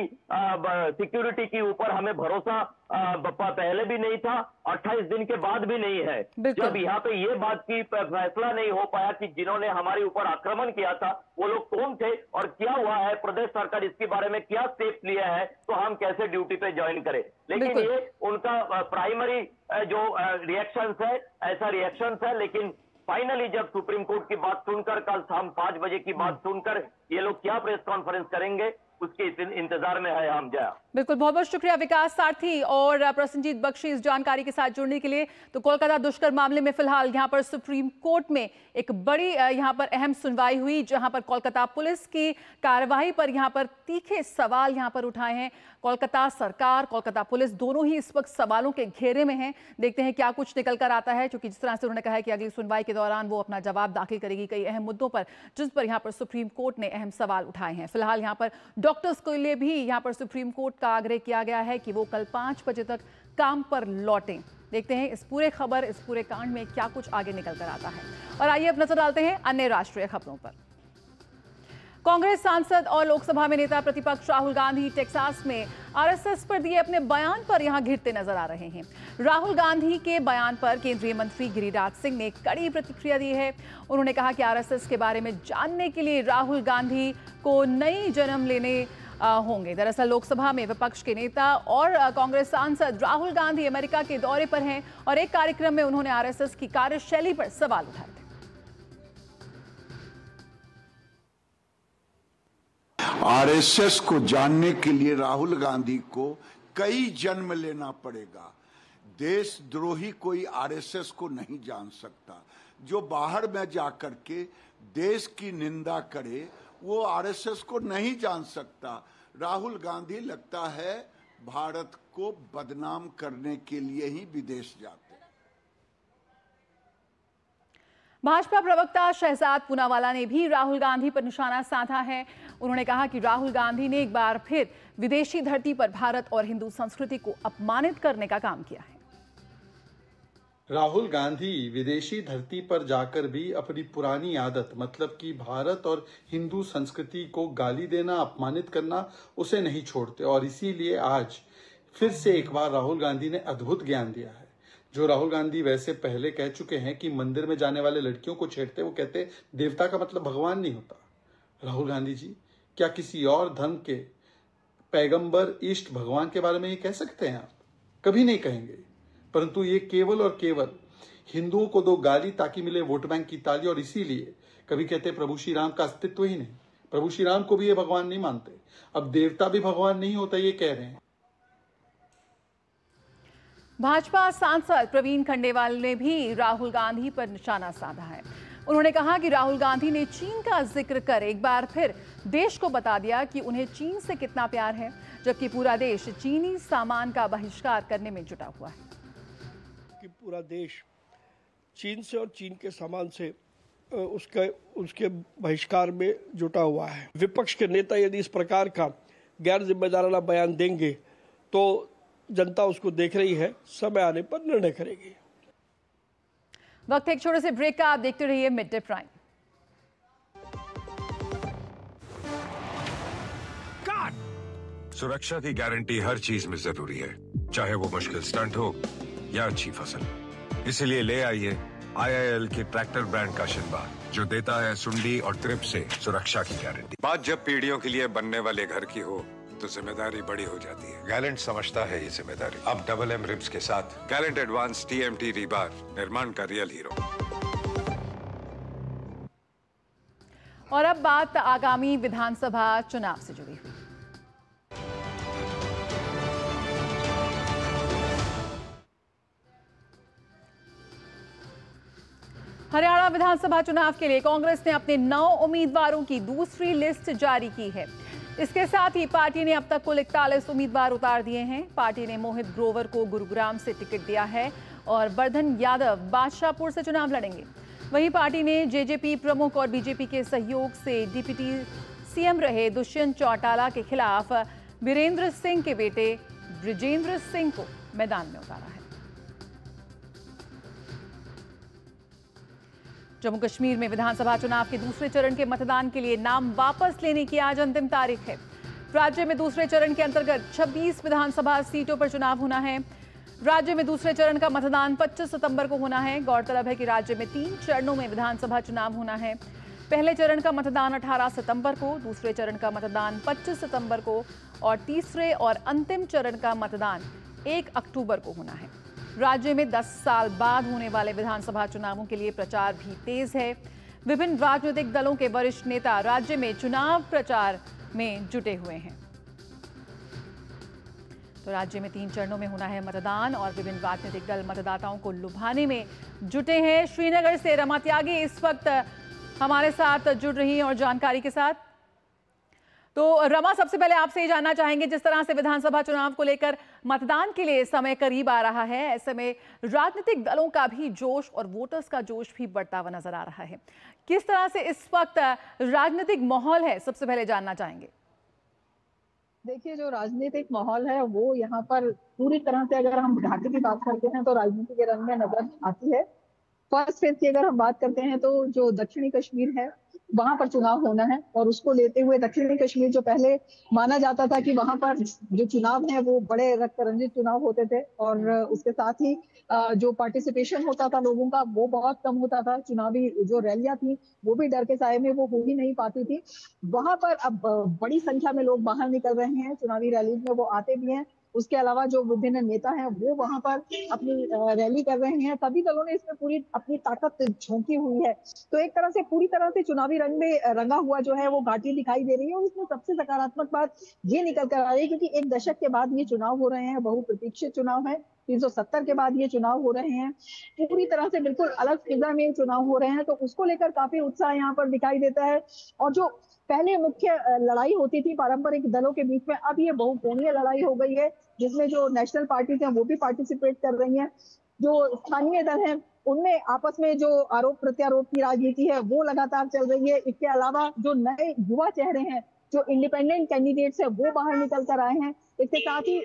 सिक्योरिटी के ऊपर हमें भरोसा पहले भी नहीं था, 28 दिन के बाद भी नहीं है, जब यहाँ पे ये बात की फैसला नहीं हो पाया कि जिन्होंने हमारे ऊपर आक्रमण किया था वो लोग कौन थे और क्या हुआ है, प्रदेश सरकार इसके बारे में क्या स्टेप लिया है, तो हम कैसे ड्यूटी पे ज्वाइन करें। लेकिन ये उनका प्राइमरी जो रिएक्शन है, ऐसा रिएक्शन है। लेकिन फाइनली जब सुप्रीम कोर्ट की बात सुनकर, कल शाम 5 बजे की बात सुनकर ये लोग क्या प्रेस कॉन्फ्रेंस करेंगे, उसके इंतजार में है हम। जया, बिल्कुल, बहुत बहुत शुक्रिया विकास सारथी और प्रसन्नजीत बख्शी इस जानकारी के साथ जुड़ने के लिए। तो कोलकाता दुष्कर्म मामले में फिलहाल यहाँ पर सुप्रीम कोर्ट में एक बड़ी यहाँ पर अहम सुनवाई हुई, जहाँ पर कोलकाता पुलिस की कार्रवाई पर यहाँ पर तीखे सवाल यहाँ पर उठाए हैं। कोलकाता सरकार, कोलकाता पुलिस दोनों ही इस वक्त सवालों के घेरे में हैं। देखते हैं क्या कुछ निकल कर आता है, क्योंकि जिस तरह से उन्होंने कहा है कि अगली सुनवाई के दौरान वो अपना जवाब दाखिल करेगी कई अहम मुद्दों पर, जिस पर यहाँ पर सुप्रीम कोर्ट ने अहम सवाल उठाए हैं। फिलहाल यहाँ पर डॉक्टर्स के लिए भी यहाँ पर सुप्रीम कोर्ट का आग्रह किया गया है कि वो कल 5 बजे तक काम पर लौटें। देखते हैं इस पूरे खबर, इस पूरे कांड में क्या कुछ आगे निकल कर आता है। और आइए अब नजर डालते हैं अन्य राष्ट्रीय खबरों पर। कांग्रेस सांसद और लोकसभा में नेता प्रतिपक्ष राहुल गांधी टेक्सास में आरएसएस पर दिए अपने बयान पर यहां घिरते नजर आ रहे हैं। राहुल गांधी के बयान पर केंद्रीय मंत्री गिरिराज सिंह ने कड़ी प्रतिक्रिया दी है। उन्होंने कहा कि आरएसएस के बारे में जानने के लिए राहुल गांधी को नई जन्म लेने होंगे। दरअसल लोकसभा में विपक्ष के नेता और कांग्रेस सांसद राहुल गांधी अमेरिका के दौरे पर हैं और एक कार्यक्रम में उन्होंने आरएसएस की कार्यशैली पर सवाल उठाए थे। आरएसएस को जानने के लिए राहुल गांधी को कई जन्म लेना पड़ेगा। देशद्रोही कोई आरएसएस को नहीं जान सकता। जो बाहर में जाकर के देश की निंदा करे वो आरएसएस को नहीं जान सकता। राहुल गांधी लगता है भारत को बदनाम करने के लिए ही विदेश जाते हैं। भाजपा प्रवक्ता शहजाद पूनावाला ने भी राहुल गांधी पर निशाना साधा है। उन्होंने कहा कि राहुल गांधी ने एक बार फिर विदेशी धरती पर भारत और हिंदू संस्कृति को अपमानित करने का काम किया है। राहुल गांधी विदेशी धरती पर जाकर भी अपनी पुरानी आदत मतलब कि भारत और हिंदू संस्कृति को गाली देना, अपमानित करना उसे नहीं छोड़ते और इसीलिए आज फिर से एक बार राहुल गांधी ने अद्भुत ज्ञान दिया है। जो राहुल गांधी वैसे पहले कह चुके हैं कि मंदिर में जाने वाले लड़कियों को छेड़ते, वो कहते देवता का मतलब भगवान नहीं होता। राहुल गांधी जी, क्या किसी और धर्म के पैगंबर इष्ट भगवान के बारे में ये कह सकते हैं? आप कभी नहीं कहेंगे। परंतु ये केवल और केवल हिंदुओं को दो गाली ताकि मिले वोट बैंक की ताली, और इसीलिए कभी कहते प्रभु श्री राम का अस्तित्व ही नहीं। प्रभु श्री राम को भी ये भगवान नहीं मानते। अब देवता भी भगवान नहीं होता ये कह रहे हैं। भाजपा सांसद प्रवीण खंडेवाल ने भी राहुल गांधी पर निशाना साधा है। उन्होंने कहा कि राहुल गांधी ने चीन का जिक्र कर एक बार फिर देश को बता दिया कि उन्हें चीन से कितना प्यार है, जबकि पूरा देश चीनी सामान का बहिष्कार करने में जुटा हुआ है। कि पूरा देश चीन से और चीन के सामान से उसके बहिष्कार में जुटा हुआ है। विपक्ष के नेता यदि इस प्रकार का गैर जिम्मेदाराना बयान देंगे तो जनता उसको देख रही है, समय आने पर निर्णय करेगी। वक्त एक छोटे से ब्रेक का, आप देखते रहिए मिड डे प्राइम। सुरक्षा की गारंटी हर चीज में जरूरी है, चाहे वो मुश्किल स्टंट हो या अच्छी फसल। इसीलिए ले आइए IIL के ट्रैक्टर ब्रांड का शिनबार, जो देता है सुंडी और ट्रिप से सुरक्षा की गारंटी। बात जब पीढ़ियों के लिए बनने वाले घर की हो तो जिम्मेदारी बड़ी हो जाती है। गैलेंट समझता है ये जिम्मेदारी। अब डबल M रिब्स के साथ गैलेंट एडवांस TMT रीबार, निर्माण का रियल हीरो। और अब बात आगामी विधानसभा चुनाव से जुड़ी हुई। हरियाणा विधानसभा चुनाव के लिए कांग्रेस ने अपने 9 उम्मीदवारों की दूसरी लिस्ट जारी की है। इसके साथ ही पार्टी ने अब तक कुल 41 उम्मीदवार उतार दिए हैं। पार्टी ने मोहित ग्रोवर को गुरुग्राम से टिकट दिया है और वर्धन यादव बादशाहपुर से चुनाव लड़ेंगे। वहीं पार्टी ने जेजेपी प्रमुख और बीजेपी के सहयोग से डिप्टी सीएम रहे दुष्यंत चौटाला के खिलाफ वीरेंद्र सिंह के बेटे ब्रिजेंद्र सिंह को मैदान में उतारा है। जम्मू कश्मीर में विधानसभा चुनाव के दूसरे चरण के मतदान के लिए नाम वापस लेने की आज अंतिम तारीख है। राज्य में दूसरे चरण के अंतर्गत 26 विधानसभा सीटों पर चुनाव होना है। राज्य में दूसरे चरण का मतदान 25 सितंबर को होना है। गौरतलब है कि राज्य में 3 चरणों में विधानसभा चुनाव होना है। पहले चरण का मतदान 18 सितंबर को, दूसरे चरण का मतदान 25 सितंबर को और तीसरे और अंतिम चरण का मतदान 1 अक्टूबर को होना है। राज्य में 10 साल बाद होने वाले विधानसभा चुनावों के लिए प्रचार भी तेज है। विभिन्न राजनीतिक दलों के वरिष्ठ नेता राज्य में चुनाव प्रचार में जुटे हुए हैं। तो राज्य में 3 चरणों में होना है मतदान और विभिन्न राजनीतिक दल मतदाताओं को लुभाने में जुटे हैं। श्रीनगर से रमा त्यागी इस वक्त हमारे साथ जुड़ रही हैं और जानकारी के साथ। तो रमा, सबसे पहले आपसे ये जानना चाहेंगे, जिस तरह से विधानसभा चुनाव को लेकर मतदान के लिए समय करीब आ रहा है, ऐसे में राजनीतिक दलों का भी जोश और वोटर्स का जोश भी बढ़ता हुआ नजर आ रहा है। किस तरह से इस वक्त राजनीतिक माहौल है, सबसे पहले जानना चाहेंगे। देखिए, जो राजनीतिक माहौल है वो यहाँ पर पूरी तरह से, अगर हम घाटी की बात करते हैं तो राजनीति के रंग में नजर आती है। फर्स्ट फेज की अगर हम बात करते हैं तो जो दक्षिणी कश्मीर है वहां पर चुनाव होना है, और उसको लेते हुए दक्षिणी कश्मीर जो पहले माना जाता था कि वहां पर जो चुनाव है वो बड़े रक्त रंजित चुनाव होते थे, और उसके साथ ही जो पार्टिसिपेशन होता था लोगों का वो बहुत कम होता था। चुनावी जो रैलियां थी वो भी डर के साए में वो हो ही नहीं पाती थी। वहां पर अब बड़ी संख्या में लोग बाहर निकल रहे हैं, चुनावी रैलीज में वो आते भी हैं। उसके अलावा जो विभिन्न नेता हैं वो वहां पर अपनी रैली कर रहे हैं। सभी दलों ने इसमें पूरी अपनी ताकत झोंकी हुई है। तो एक तरह से पूरी तरह से चुनावी रंग में रंगा हुआ जो है वो घाटी दिखाई दे रही है, और इसमें सबसे सकारात्मक बात ये निकल कर आ रही है, क्योंकि एक दशक के बाद ये चुनाव हो रहे हैं, बहुप्रतीक्षित चुनाव है। 370 के बाद ये चुनाव हो रहे हैं, पूरी तरह से बिल्कुल अलग फिजा में चुनाव हो रहे हैं, तो उसको लेकर काफी उत्साह यहाँ पर दिखाई देता है। और जो पहले मुख्य लड़ाई होती थी पारंपरिक दलों के बीच में, अब ये बहुकोणीय लड़ाई हो गई है, जिसमें जो नेशनल पार्टीज हैं वो भी पार्टिसिपेट कर रही हैं। जो स्थानीय दल हैं उनमें आपस में जो आरोप प्रत्यारोप की राजनीति है वो लगातार चल रही है। इसके अलावा जो नए युवा चेहरे हैं, जो इंडिपेंडेंट कैंडिडेट्स है वो बाहर निकल कर आए हैं। इसके साथ ही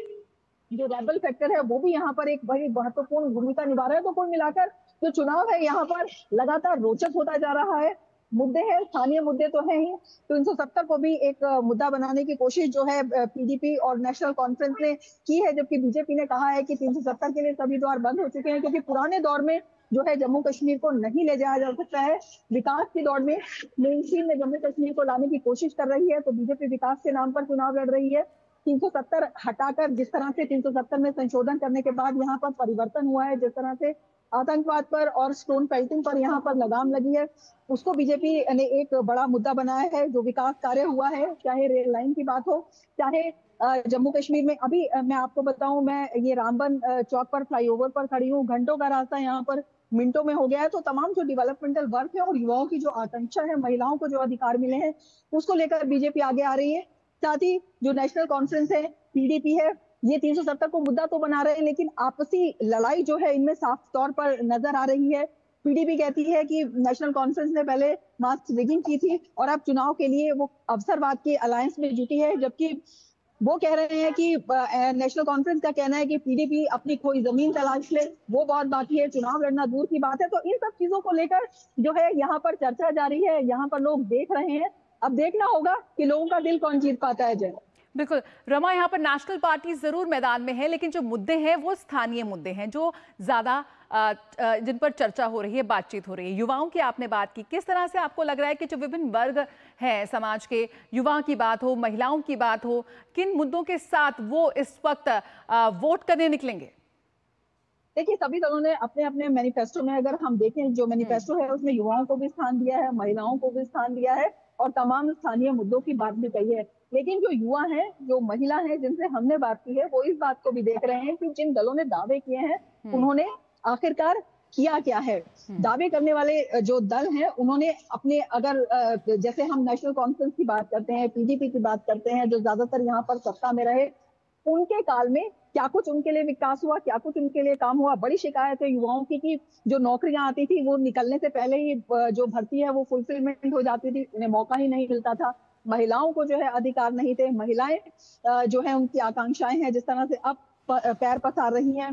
जो रेबल फैक्टर है वो भी यहाँ पर एक बड़ी महत्वपूर्ण भूमिका निभा रहा है। तो कुल मिलाकर जो चुनाव है यहाँ पर लगातार रोचक होता जा रहा है। मुद्दे हैं, स्थानीय मुद्दे तो हैं ही। 370 को भी एक मुद्दा बनाने की कोशिश जो है पीडीपी और नेशनल कॉन्फ्रेंस ने की है, जबकि बीजेपी ने कहा है कि 370 के लिए सभी द्वार बंद हो चुके हैं, क्योंकि पुराने दौर में जो है जम्मू कश्मीर को नहीं ले जाया जा सकता है। विकास की दौड़ में मेनस्ट्रीम में जम्मू कश्मीर को लाने की कोशिश कर रही है, तो बीजेपी विकास के नाम पर चुनाव लड़ रही है। 370 हटाकर जिस तरह से 370 में संशोधन करने के बाद यहाँ पर परिवर्तन हुआ है, जिस तरह से आतंकवाद पर और स्टोन पेल्टिंग पर यहाँ पर लगाम लगी है, उसको बीजेपी ने एक बड़ा मुद्दा बनाया है। जो विकास कार्य हुआ है, चाहे रेल लाइन की बात हो, चाहे जम्मू कश्मीर में अभी मैं आपको बताऊं, मैं ये रामबन चौक पर फ्लाईओवर पर खड़ी हूँ, घंटों का रास्ता यहाँ पर मिनटों में हो गया है। तो तमाम जो डेवलपमेंटल वर्क है और युवाओं की जो आकांक्षा है, महिलाओं को जो अधिकार मिले हैं, उसको लेकर बीजेपी आगे आ रही है। साथ ही जो नेशनल कॉन्फ्रेंस है, पीडीपी है, ये 370 को मुद्दा तो बना रहे हैं, लेकिन आपसी लड़ाई जो है इनमें साफ तौर पर नजर आ रही है। पीडीपी कहती है कि नेशनल कॉन्फ्रेंस ने पहले मास्क रिगिंग की थी और अब चुनाव के लिए वो अवसरवाद के अलायंस में जुटी है, जबकि वो कह रहे हैं कि नेशनल कॉन्फ्रेंस का कहना है कि पीडीपी अपनी कोई जमीन तलाश ले, वो बहुत बाकी है, चुनाव लड़ना दूर की बात है। तो इन सब चीजों को लेकर जो है यहाँ पर चर्चा जारी है, यहाँ पर लोग देख रहे हैं। अब देखना होगा कि लोगों का दिल कौन जीत पाता है। जय बिल्कुल रमा, यहाँ पर नेशनल पार्टी जरूर मैदान में है, लेकिन जो मुद्दे हैं वो स्थानीय मुद्दे हैं जो ज्यादा जिन पर चर्चा हो रही है, बातचीत हो रही है। युवाओं की आपने बात की, किस तरह से आपको लग रहा है कि जो विभिन्न वर्ग हैं समाज के, युवाओं की बात हो, महिलाओं की बात हो, किन मुद्दों के साथ वो इस वक्त वोट करने निकलेंगे? देखिए, सभी दलों ने अपने अपने मैनिफेस्टो में, अगर हम देखें जो मैनिफेस्टो है उसमें युवाओं को भी स्थान दिया है, महिलाओं को भी स्थान दिया है और तमाम स्थानीय मुद्दों की बात भी कही है। लेकिन जो युवा हैं, जो महिला हैं जिनसे हमने बात की है, वो इस बात को भी देख रहे हैं कि जिन दलों ने दावे किए हैं उन्होंने आखिरकार किया क्या है। दावे करने वाले जो दल हैं उन्होंने अपने, अगर जैसे हम नेशनल कॉन्फ्रेंस की बात करते हैं, पीडीपी की बात करते हैं, जो ज्यादातर यहाँ पर सत्ता में रहे, उनके काल में क्या कुछ उनके लिए विकास हुआ, क्या कुछ उनके लिए काम हुआ। बड़ी शिकायत है युवाओं की कि जो नौकरियां आती थी वो निकलने से पहले ही जो भर्ती है वो फुलफिलमेंट हो जाती थी, उन्हें मौका ही नहीं मिलता था। महिलाओं को जो है अधिकार नहीं थे, महिलाएं जो है उनकी आकांक्षाएं हैं जिस तरह से अब पैर पसार रही हैं,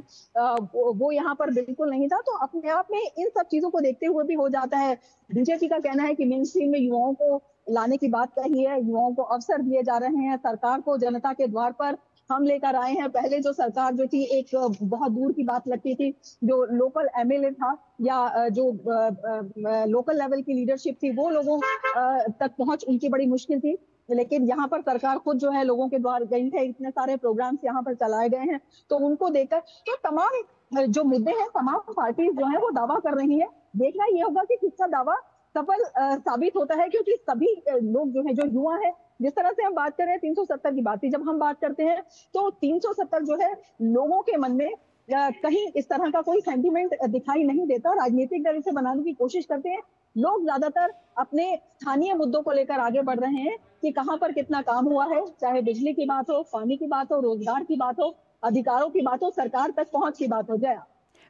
वो यहाँ पर बिल्कुल नहीं था। तो अपने आप में इन सब चीजों को देखते हुए भी हो जाता है। बीजेपी का कहना है कि मेन स्ट्रीम में युवाओं को लाने की बात कही है, युवाओं को अवसर दिए जा रहे हैं, सरकार को जनता के द्वार पर हम लेकर आए हैं। पहले जो सरकार जो थी एक बहुत दूर की बात लगती थी, जो लोकल एमएलए था या जो लोकल लेवल की लीडरशिप थी, वो लोगों तक पहुंच उनकी बड़ी मुश्किल थी। लेकिन यहाँ पर सरकार खुद जो है लोगों के द्वार गई है, इतने सारे प्रोग्राम्स यहाँ पर चलाए गए हैं। तो उनको देखकर तो तमाम जो मुद्दे हैं, तमाम पार्टी जो है वो दावा कर रही है। देखना ये होगा कि किसका दावा सफल साबित होता है, क्योंकि सभी लोग जो है, जो युवा है, जिस तरह से हम बात कर रहे हैं 370 की बात थी, जब हम बात करते हैं तो 370 जो है लोगों के मन में कहीं इस तरह का कोई सेंटीमेंट दिखाई नहीं देता। राजनीतिक दल इसे बनाने की कोशिश करते हैं। लोग ज्यादातर अपने स्थानीय मुद्दों को लेकर आगे बढ़ रहे हैं कि कहां पर कितना काम हुआ है, चाहे बिजली की बात हो, पानी की बात हो, रोजगार की बात हो, अधिकारों की बात हो, सरकार तक पहुंच की बात हो। जया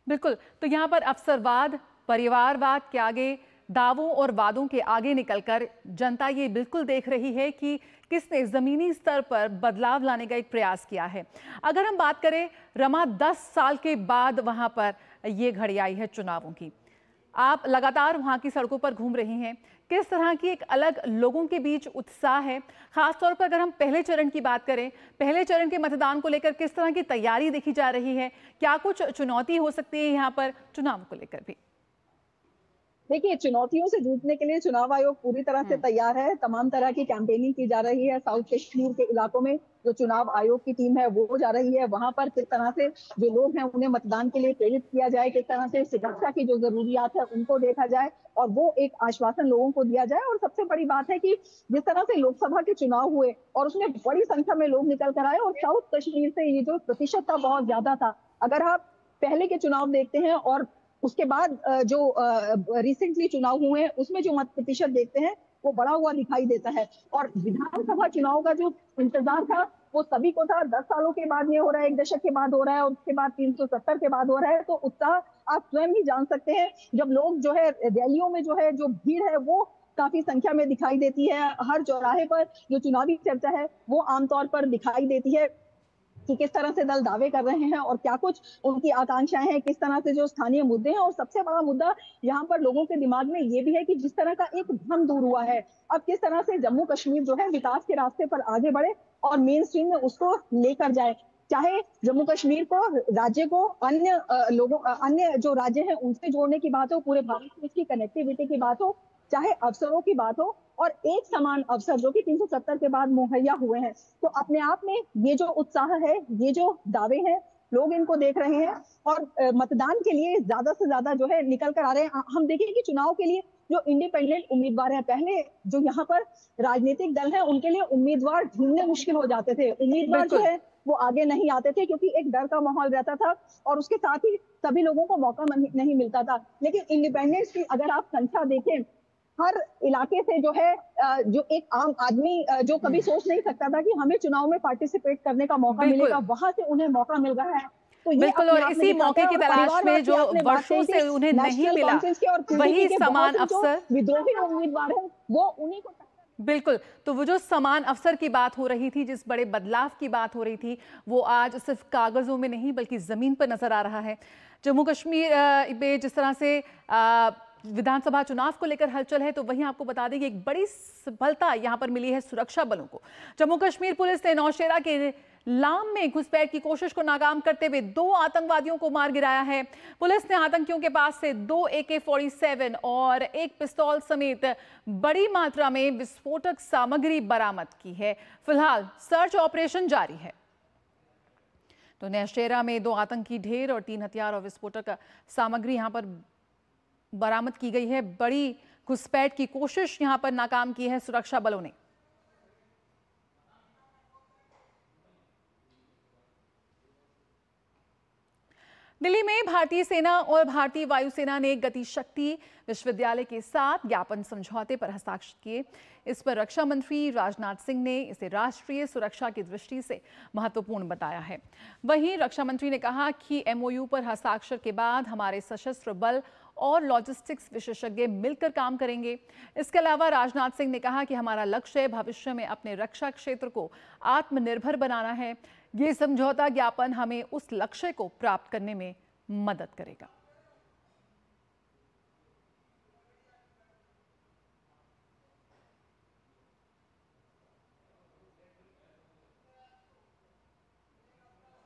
बिल्कुल, तो यहाँ पर अवसरवाद, परिवारवाद के आगे दावों और वादों के आगे निकलकर जनता ये बिल्कुल देख रही है कि किसने जमीनी स्तर पर बदलाव लाने का एक प्रयास किया है। अगर हम बात करें रमा, 10 साल के बाद वहां पर ये घड़ी आई है चुनावों की। आप लगातार वहां की सड़कों पर घूम रही हैं, किस तरह की एक अलग लोगों के बीच उत्साह है, खासतौर पर अगर हम पहले चरण की बात करें, पहले चरण के मतदान को लेकर किस तरह की तैयारी देखी जा रही है, क्या कुछ चुनौती हो सकती है यहाँ पर चुनाव को लेकर भी? देखिए, चुनौतियों से जूझने के लिए चुनाव आयोग पूरी तरह से तैयार है। तमाम तरह की कैंपेनिंग की जा रही है। साउथ कश्मीर के इलाकों में जो चुनाव आयोग की टीम है वो जा रही है। वहां पर किस तरह से जो लोग हैं उन्हें मतदान के लिए प्रेरित किया जाए, किस तरह से सुरक्षा की जो जरूरियात है उनको देखा जाए और वो एक आश्वासन लोगों को दिया जाए। और सबसे बड़ी बात है कि जिस तरह से लोकसभा के चुनाव हुए और उसमें बड़ी संख्या में लोग निकल कर आए और साउथ कश्मीर से ये जो प्रतिशत था बहुत ज्यादा था। अगर आप पहले के चुनाव देखते हैं और उसके बाद जो रिसेंटली चुनाव हुए हैं उसमें जो मत प्रतिशत देखते हैं वो बढ़ा हुआ दिखाई देता है। और विधानसभा चुनाव का जो इंतजार था वो सभी को था। 10 सालों के बाद ये हो रहा है, 1 दशक के बाद हो रहा है और उसके बाद 370 के बाद हो रहा है। तो उत्साह आप स्वयं ही जान सकते हैं। जब लोग जो है रैलियों में जो है जो भीड़ है वो काफी संख्या में दिखाई देती है। हर चौराहे पर जो चुनावी चर्चा है वो आमतौर पर दिखाई देती है कि किस तरह से दल दावे कर रहे हैं और क्या कुछ उनकी आकांक्षाएं हैं, किस तरह से जो स्थानीय मुद्दे हैं। और सबसे बड़ा मुद्दा यहाँ पर लोगों के दिमाग में ये भी है कि जिस तरह का एक भ्रम दूर हुआ है, अब किस तरह से जम्मू कश्मीर जो है विकास के रास्ते पर आगे बढ़े और मेन स्ट्रीम में उसको लेकर जाए। चाहे जम्मू कश्मीर को, राज्य को अन्य लोगों, अन्य जो राज्य हैं उनसे जोड़ने की बात हो, पूरे भारत में इसकी कनेक्टिविटी की बात हो, चाहे अवसरों की बात हो और एक समान अवसर जो कि 370 के बाद मुहैया हुए हैं। तो अपने आप में ये जो उत्साह है, ये जो दावे हैं, लोग इनको देख रहे हैं और मतदान के लिए ज्यादा से ज्यादा जो है निकल कर आ रहे हैं। हम देखें कि चुनाव के लिए जो इंडिपेंडेंट उम्मीदवार हैं, पहले जो यहाँ पर राजनीतिक दल है उनके लिए उम्मीदवार ढूंढने मुश्किल हो जाते थे। उम्मीदवार जो है वो आगे नहीं आते थे क्योंकि एक डर का माहौल रहता था और उसके साथ ही सभी लोगों को मौका नहीं मिलता था। लेकिन इंडिपेंडेंस की अगर आप संख्या देखें, हर इलाके से जो है जो एक आम आदमी जो कभी सोच नहीं सकता था कि हमें चुनाव में पार्टिसिपेट करने का मौका मिलेगा, वहां से उन्हें मौका मिल रहा है। तो ये बिल्कुल, और इसी मौके की तलाश में जो वर्षों से उन्हें नहीं मिला, वही समान अवसर विद्रोही उम्मीदवार है वो उन्हीं को। बिल्कुल, तो वो जो समान अवसर की बात हो रही थी, जिस बड़े बदलाव की बात हो रही थी, वो आज सिर्फ कागजों में नहीं बल्कि जमीन पर नजर आ रहा है। जम्मू कश्मीर में जिस तरह से विधानसभा चुनाव को लेकर हलचल है, तो वहीं आपको बता दें कि एक बड़ी सफलता यहां पर मिली है सुरक्षा बलों को। जम्मू कश्मीर पुलिस ने नौशेरा के लाम में घुसपैठ की कोशिश को नाकाम करते हुए 2 आतंकवादियों को मार गिराया है। पुलिस ने आतंकियों के पास से 2 AK-47 और 1 पिस्तौल समेत बड़ी मात्रा में विस्फोटक सामग्री बरामद की है। फिलहाल सर्च ऑपरेशन जारी है। तो नौशेरा में 2 आतंकी ढेर और 3 हथियार और विस्फोटक सामग्री यहां पर बरामद की गई है। बड़ी घुसपैठ की कोशिश यहां पर नाकाम की है सुरक्षा बलों ने। दिल्ली में भारतीय सेना और भारतीय वायुसेना ने गतिशक्ति विश्वविद्यालय के साथ ज्ञापन समझौते पर हस्ताक्षर किए। इस पर रक्षा मंत्री राजनाथ सिंह ने इसे राष्ट्रीय सुरक्षा की दृष्टि से महत्वपूर्ण बताया है। वहीं रक्षा मंत्री ने कहा कि MOU पर हस्ताक्षर के बाद हमारे सशस्त्र बल और लॉजिस्टिक्स विशेषज्ञ मिलकर काम करेंगे। इसके अलावा राजनाथ सिंह ने कहा कि हमारा लक्ष्य भविष्य में अपने रक्षा क्षेत्र को आत्मनिर्भर बनाना है। ये समझौता ज्ञापन हमें उस लक्ष्य को प्राप्त करने में मदद करेगा।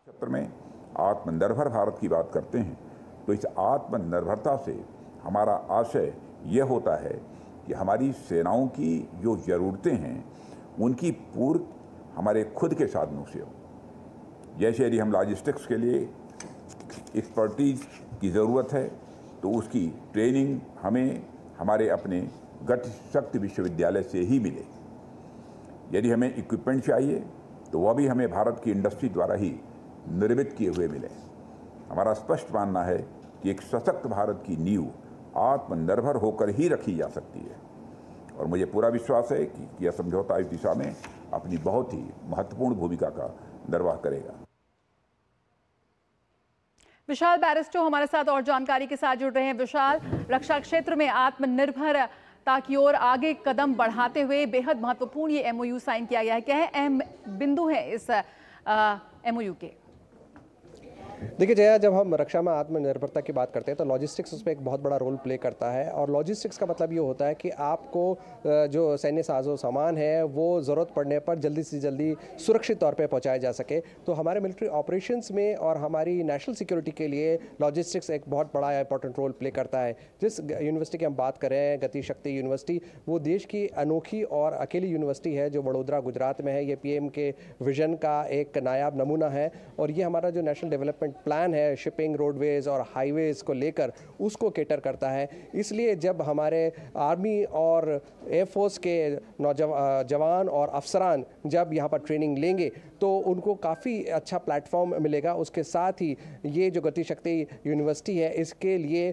क्षेत्र में आत्मनिर्भर भारत की बात करते हैं तो इस आत्मनिर्भरता से हमारा आशय यह होता है कि हमारी सेनाओं की जो ज़रूरतें हैं उनकी पूर्ति हमारे खुद के साधनों से हो। जैसे यदि हम लॉजिस्टिक्स के लिए एक्सपर्टीज की ज़रूरत है तो उसकी ट्रेनिंग हमें हमारे अपने गतिशक्ति विश्वविद्यालय से ही मिले। यदि हमें इक्विपमेंट चाहिए तो वह भी हमें भारत की इंडस्ट्री द्वारा ही निर्मित किए हुए मिले। हमारा स्पष्ट मानना है कि एक सशक्त भारत की नींव आत्मनिर्भर होकर ही रखी जा सकती है और मुझे पूरा विश्वास है कि यह समझौता इस दिशा में अपनी बहुत ही महत्वपूर्ण भूमिका का निर्वाह करेगा। विशाल बैरिस्टो हमारे साथ और जानकारी के साथ जुड़ रहे हैं। विशाल, रक्षा क्षेत्र में आत्मनिर्भरता की ओर आगे कदम बढ़ाते हुए बेहद महत्वपूर्ण ये एमओयू साइन किया गया है। क्या है अहम बिंदु है इस एमओयू के? देखिए जया, जब हम रक्षा में आत्मनिर्भरता की बात करते हैं तो लॉजिस्टिक्स उसमें एक बहुत बड़ा रोल प्ले करता है। और लॉजिस्टिक्स का मतलब ये होता है कि आपको जो सैन्य साजो सामान है वो ज़रूरत पड़ने पर जल्दी से जल्दी सुरक्षित तौर पे पहुंचाया जा सके। तो हमारे मिलिट्री ऑपरेशंस में और हमारी नेशनल सिक्योरिटी के लिए लॉजिस्टिक्स एक बहुत बड़ा इंपॉर्टेंट रोल प्ले करता है। जिस यूनिवर्सिटी की हम बात करें, गति शक्ति यूनिवर्सिटी, वो देश की अनोखी और अकेली यूनिवर्सिटी है जो वडोदरा गुजरात में है। ये PM के विजन का एक नायाब नमूना है। और ये हमारा जो नेशनल डेवलपमेंट प्लान है शिपिंग, रोडवेज और हाईवेज को लेकर, उसको केटर करता है। इसलिए जब हमारे आर्मी और एयरफोर्स के जवान और अफसरान जब यहाँ पर ट्रेनिंग लेंगे तो उनको काफ़ी अच्छा प्लेटफॉर्म मिलेगा। उसके साथ ही ये जो गति शक्ति यूनिवर्सिटी है, इसके लिए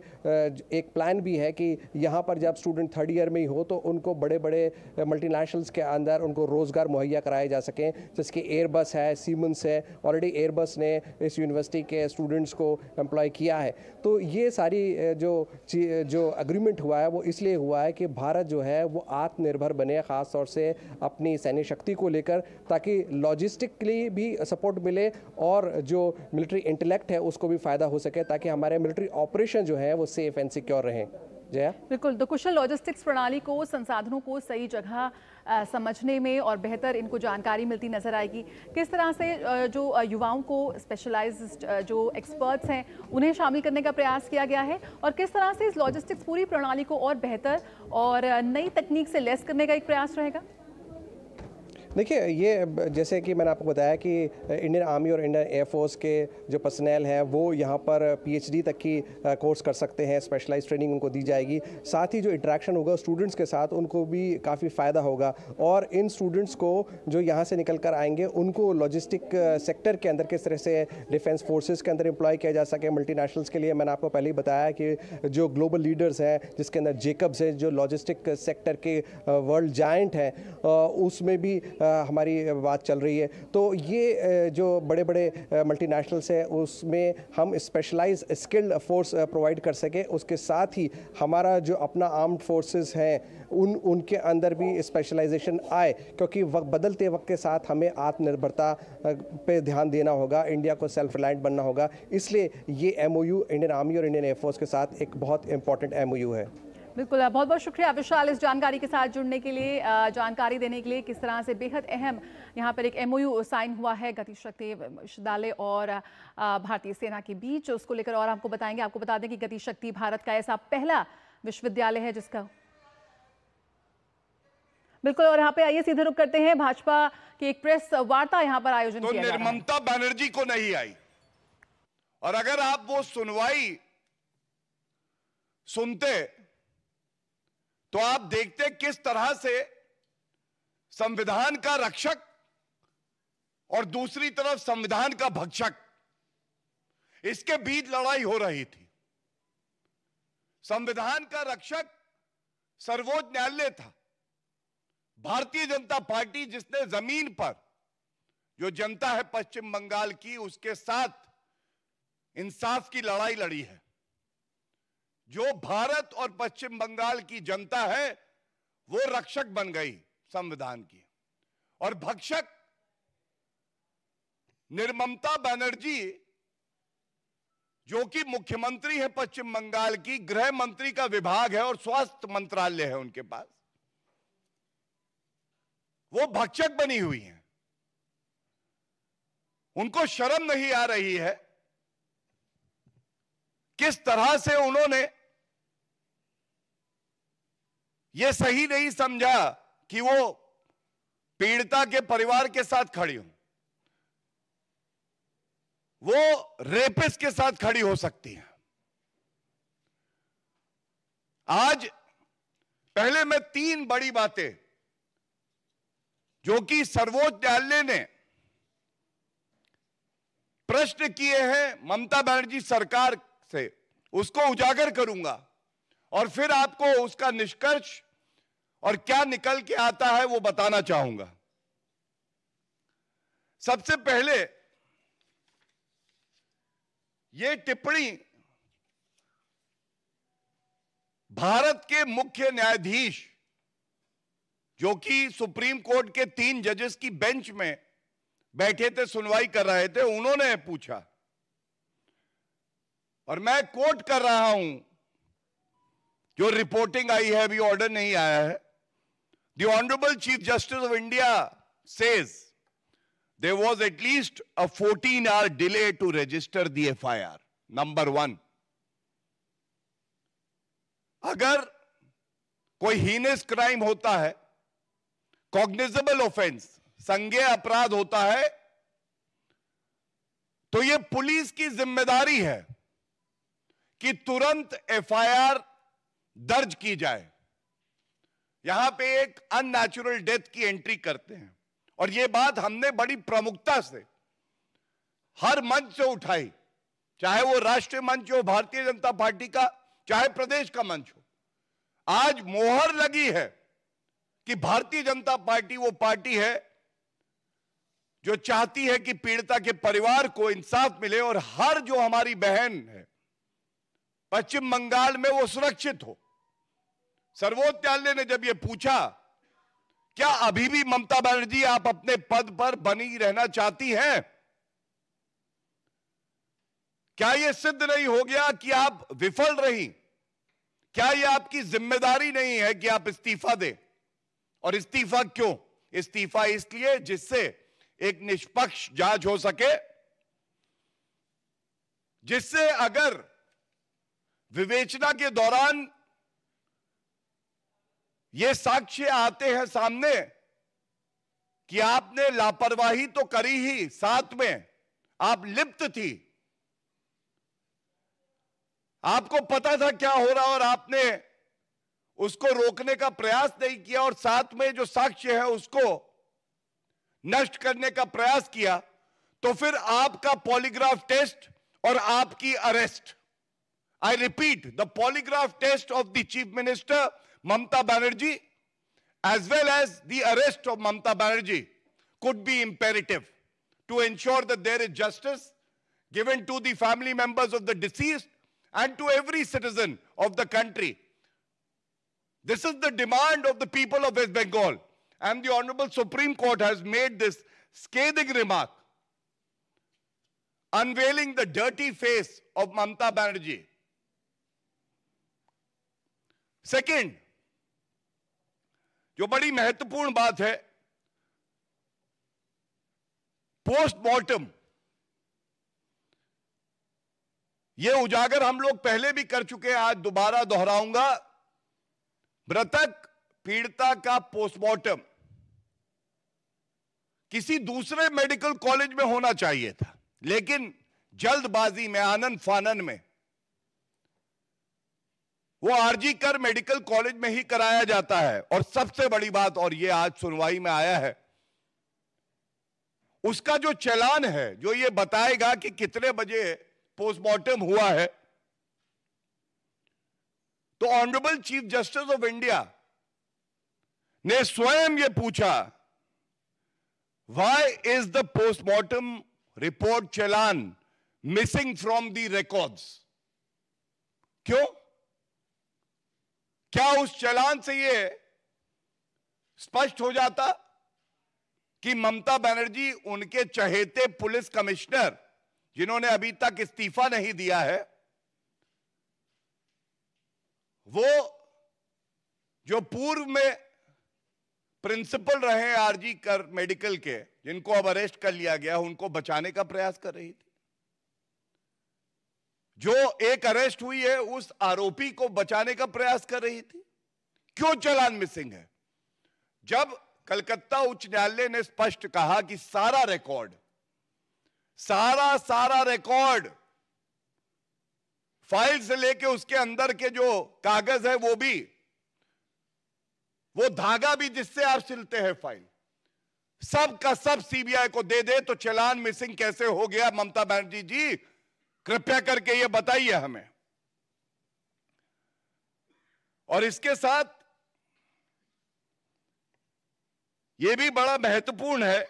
एक प्लान भी है कि यहाँ पर जब स्टूडेंट 3rd ईयर में ही हो तो उनको बड़े बड़े मल्टीनेशनल्स के अंदर उनको रोज़गार मुहैया कराए जा सकें। जिसके एयरबस है, सीमेंस है, ऑलरेडी एयरबस ने इस यूनिवर्सिटी के स्टूडेंट्स को एम्प्लॉय किया है। तो ये सारी जो अग्रीमेंट हुआ है वो इसलिए हुआ है कि भारत जो है वो आत्मनिर्भर बने, ख़ास तौर से अपनी सैन्य शक्ति को लेकर, ताकि लॉजिस्टिकली भी सपोर्ट मिले और जो मिलिट्री इंटेलेक्ट है उसको भी फ़ायदा हो सके, ताकि हमारे मिलिट्री ऑपरेशन जो है वो सेफ एंड सिक्योर रहें। जया, बिल्कुल। तो कुशल लॉजिस्टिक्स प्रणाली को, संसाधनों को सही जगह समझने में और बेहतर इनको जानकारी मिलती नजर आएगी। किस तरह से जो युवाओं को, स्पेशलाइज्ड जो एक्सपर्ट्स हैं, उन्हें शामिल करने का प्रयास किया गया है और किस तरह से इस लॉजिस्टिक्स पूरी प्रणाली को और बेहतर और नई तकनीक से लैस करने का एक प्रयास रहेगा? देखिए, ये जैसे कि मैंने आपको बताया कि इंडियन आर्मी और इंडियन एयरफोर्स के जो पर्सनल हैं वो यहाँ पर PhD तक की कोर्स कर सकते हैं। स्पेशलाइज्ड ट्रेनिंग उनको दी जाएगी। साथ ही जो इंटरेक्शन होगा स्टूडेंट्स के साथ, उनको भी काफ़ी फ़ायदा होगा। और इन स्टूडेंट्स को जो यहाँ से निकल कर आएंगे उनको लॉजिस्टिक सेक्टर के अंदर किस तरह से डिफेंस फोर्सेस के अंदर एम्प्लॉय किया जा सके। मल्टीनेशनल्स के लिए मैंने आपको पहले ही बताया कि जो ग्लोबल लीडर्स हैं, जिसके अंदर जेकब्स है, जो लॉजिस्टिक सेक्टर के वर्ल्ड जायंट हैं, उसमें भी हमारी बात चल रही है। तो ये जो बड़े बड़े मल्टीनेशनल्स हैं उसमें हम स्पेशलाइज स्किल्ड फोर्स प्रोवाइड कर सके। उसके साथ ही हमारा जो अपना आर्म्ड फोर्सेस हैं उनके अंदर भी स्पेशलाइजेशन आए, क्योंकि बदलते वक्त के साथ हमें आत्मनिर्भरता पे ध्यान देना होगा, इंडिया को सेल्फ रिलायंट बनना होगा। इसलिए ये MOU इंडियन आर्मी और इंडियन एयरफोर्स के साथ एक बहुत इंपॉर्टेंट MOU है। बिल्कुल, बहुत बहुत शुक्रिया विशाल इस जानकारी के साथ जुड़ने के लिए, जानकारी देने के लिए। किस तरह से बेहद अहम यहाँ पर एक MOU साइन हुआ है गति शक्ति विश्वविद्यालय और भारतीय सेना के बीच, उसको लेकर और आपको बताएंगे। आपको बता दें कि गति शक्ति भारत का ऐसा पहला विश्वविद्यालय है जिसका बिल्कुल। और यहाँ पे आइए सीधे रुक करते हैं। भाजपा की एक प्रेस वार्ता यहाँ पर आयोजन किया गया है। ममता बनर्जी को नहीं आई, और अगर आप वो सुनवाई सुनते तो आप देखते किस तरह से संविधान का रक्षक और दूसरी तरफ संविधान का भक्षक, इसके बीच लड़ाई हो रही थी। संविधान का रक्षक सर्वोच्च न्यायालय था, भारतीय जनता पार्टी जिसने जमीन पर जो जनता है पश्चिम बंगाल की, उसके साथ इंसाफ की लड़ाई लड़ी है। जो भारत और पश्चिम बंगाल की जनता है वो रक्षक बन गई संविधान की, और भक्षक निर्ममता बनर्जी जो कि मुख्यमंत्री है पश्चिम बंगाल की, गृह मंत्री का विभाग है और स्वास्थ्य मंत्रालय है उनके पास, वो भक्षक बनी हुई हैं। उनको शर्म नहीं आ रही है किस तरह से उन्होंने यह सही नहीं समझा कि वो पीड़िता के परिवार के साथ खड़ी हो, वो रेपिस्ट के साथ खड़ी हो सकती है। आज पहले मैं 3 बड़ी बातें जो कि सर्वोच्च न्यायालय ने प्रश्न किए हैं ममता बनर्जी सरकार से, उसको उजागर करूंगा और फिर आपको उसका निष्कर्ष और क्या निकल के आता है वो बताना चाहूंगा। सबसे पहले ये टिप्पणी भारत के मुख्य न्यायाधीश, जो कि सुप्रीम कोर्ट के 3 जजेस की बेंच में बैठे थे, सुनवाई कर रहे थे, उन्होंने पूछा। और मैं कोट कर रहा हूं, जो रिपोर्टिंग आई है, अभी ऑर्डर नहीं आया है। The honourable chief justice of India says there was at least a 14-hour delay to register the FIR. Number 1. अगर कोई हीनस क्राइम होता है, कॉग्निजेबल ऑफेंस, संज्ञेय अपराध होता है, तो यह पुलिस की जिम्मेदारी है कि तुरंत FIR दर्ज की जाए। यहां पे एक अननेचुरल डेथ की एंट्री करते हैं, और यह बात हमने बड़ी प्रमुखता से हर मंच से उठाई, चाहे वो राष्ट्रीय मंच हो भारतीय जनता पार्टी का, चाहे प्रदेश का मंच हो। आज मोहर लगी है कि भारतीय जनता पार्टी वो पार्टी है जो चाहती है कि पीड़िता के परिवार को इंसाफ मिले और हर जो हमारी बहन है पश्चिम बंगाल में वो सुरक्षित हो। सर्वोच्च न्यायालय ने जब ये पूछा, क्या अभी भी ममता बनर्जी आप अपने पद पर बनी रहना चाहती हैं? क्या यह सिद्ध नहीं हो गया कि आप विफल रही? क्या यह आपकी जिम्मेदारी नहीं है कि आप इस्तीफा दें? और इस्तीफा क्यों? इस्तीफा इसलिए जिससे एक निष्पक्ष जांच हो सके, जिससे अगर विवेचना के दौरान ये साक्ष्य आते हैं सामने कि आपने लापरवाही तो करी ही, साथ में आप लिप्त थी, आपको पता था क्या हो रहा और आपने उसको रोकने का प्रयास नहीं किया, और साथ में जो साक्ष्य है उसको नष्ट करने का प्रयास किया, तो फिर आपका पॉलीग्राफ टेस्ट और आपकी arrest, I repeat, the polygraph test of the chief minister Mamata Banerjee as well as the arrest of Mamata Banerjee could be imperative to ensure that there is justice given to the family members of the deceased and to every citizen of the country. This is the demand of the people of West Bengal, and the Honorable Supreme Court has made this scathing remark, unveiling the dirty face of Mamata Banerjee. Second, जो बड़ी महत्वपूर्ण बात है, postmortem. यह उजागर हम लोग पहले भी कर चुके हैं, आज दोबारा दोहराऊंगा। मृतक पीड़िता का पोस्टमार्टम किसी दूसरे मेडिकल कॉलेज में होना चाहिए था, लेकिन जल्दबाजी में, आनन फानन में वो आरजी कर मेडिकल कॉलेज में ही कराया जाता है। और सबसे बड़ी बात, और ये आज सुनवाई में आया है, उसका जो चालान है जो ये बताएगा कि कितने बजे पोस्टमार्टम हुआ है, तो honourable chief justice of India ने स्वयं ये पूछा, why is the postmortem report challan missing from the records? क्यों? क्या उस चालान से यह स्पष्ट हो जाता कि ममता बनर्जी उनके चहेते पुलिस कमिश्नर, जिन्होंने अभी तक इस्तीफा नहीं दिया है, वो जो पूर्व में प्रिंसिपल रहे आरजी कर मेडिकल के, जिनको अब अरेस्ट कर लिया गया, उनको बचाने का प्रयास कर रही थी? जो एक अरेस्ट हुई है उस आरोपी को बचाने का प्रयास कर रही थी? क्यों चालान मिसिंग है? जब कलकत्ता उच्च न्यायालय ने स्पष्ट कहा कि सारा रिकॉर्ड फाइल से लेके उसके अंदर के जो कागज है वो धागा भी जिससे आप सिलते हैं फाइल, सब का सब सीबीआई को दे दे, तो चालान मिसिंग कैसे हो गया? ममता बनर्जी जी, कृपया करके ये बताइए हमें। और इसके साथ ये भी बड़ा महत्वपूर्ण है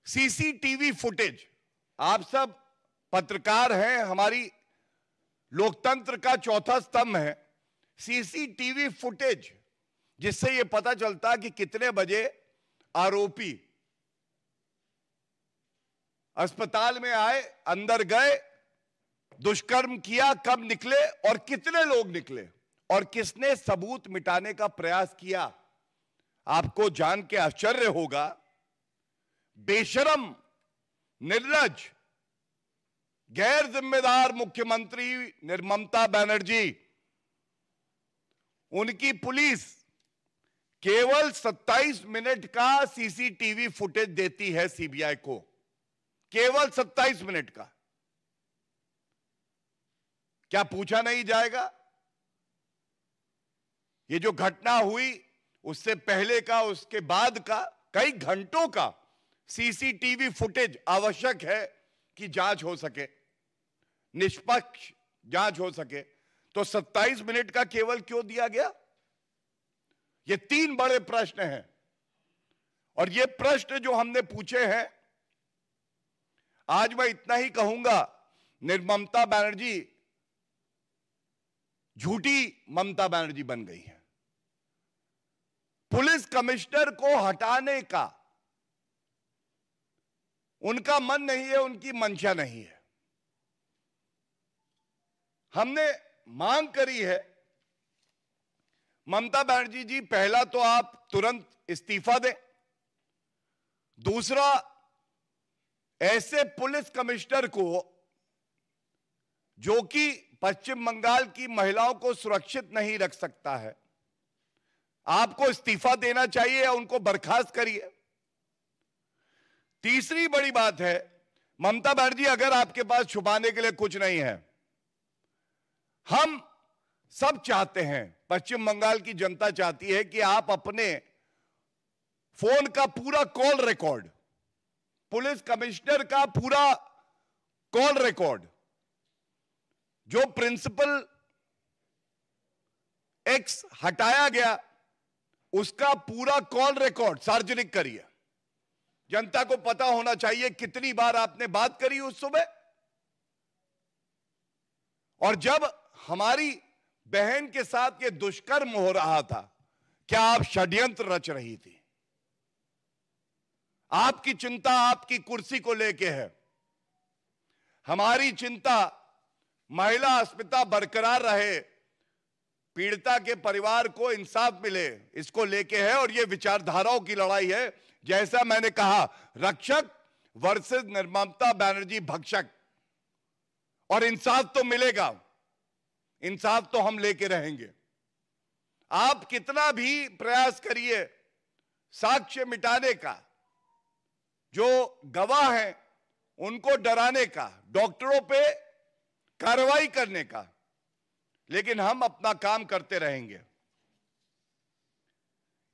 सीसीटीवी फुटेज, आप सब पत्रकार हैं, हमारी लोकतंत्र का चौथा स्तंभ है सीसीटीवी फुटेज, जिससे यह पता चलता कि कितने बजे आरोपी अस्पताल में आए, अंदर गए, दुष्कर्म किया, कब निकले और कितने लोग निकले और किसने सबूत मिटाने का प्रयास किया। आपको जान के आश्चर्य होगा, बेशरम, निर्लज, गैर जिम्मेदार मुख्यमंत्री ममता बनर्जी, उनकी पुलिस केवल 27 मिनट का सीसीटीवी फुटेज देती है सीबीआई को, केवल 27 मिनट का। क्या पूछा नहीं जाएगा? ये जो घटना हुई उससे पहले का, उसके बाद का कई घंटों का सीसीटीवी फुटेज आवश्यक है कि जांच हो सके, निष्पक्ष जांच हो सके। तो 27 मिनट का केवल क्यों दिया गया? ये 3 बड़े प्रश्न हैं और ये प्रश्न जो हमने पूछे हैं, आज मैं इतना ही कहूंगा, निर्ममता बनर्जी झूठी ममता बनर्जी बन गई है। पुलिस कमिश्नर को हटाने का उनका मन नहीं है, उनकी मंशा नहीं है। हमने मांग करी है, ममता बनर्जी जी, पहला तो आप तुरंत इस्तीफा दें, दूसरा ऐसे पुलिस कमिश्नर को जो कि पश्चिम बंगाल की महिलाओं को सुरक्षित नहीं रख सकता है, आपको इस्तीफा देना चाहिए या उनको बर्खास्त करिए। तीसरी बड़ी बात है, ममता बनर्जी, अगर आपके पास छुपाने के लिए कुछ नहीं है, हम सब चाहते हैं, पश्चिम बंगाल की जनता चाहती है कि आप अपने फोन का पूरा कॉल रिकॉर्ड, पुलिस कमिश्नर का पूरा कॉल रिकॉर्ड, जो प्रिंसिपल एक्स हटाया गया उसका पूरा कॉल रिकॉर्ड सार्वजनिक करिए। जनता को पता होना चाहिए कितनी बार आपने बात करी उस सुबह, और जब हमारी बहन के साथ ये दुष्कर्म हो रहा था, क्या आप षड्यंत्र रच रही थी? आपकी चिंता आपकी कुर्सी को लेके है, हमारी चिंता महिला अस्मिता बरकरार रहे, पीड़िता के परिवार को इंसाफ मिले, इसको लेके है। और ये विचारधाराओं की लड़ाई है। जैसा मैंने कहा, रक्षक वर्सेस निर्ममता बनर्जी भक्षक, और इंसाफ तो मिलेगा, इंसाफ तो हम लेके रहेंगे। आप कितना भी प्रयास करिए साक्ष्य मिटाने का, जो गवाह हैं उनको डराने का, डॉक्टरों पे कार्रवाई करने का, लेकिन हम अपना काम करते रहेंगे।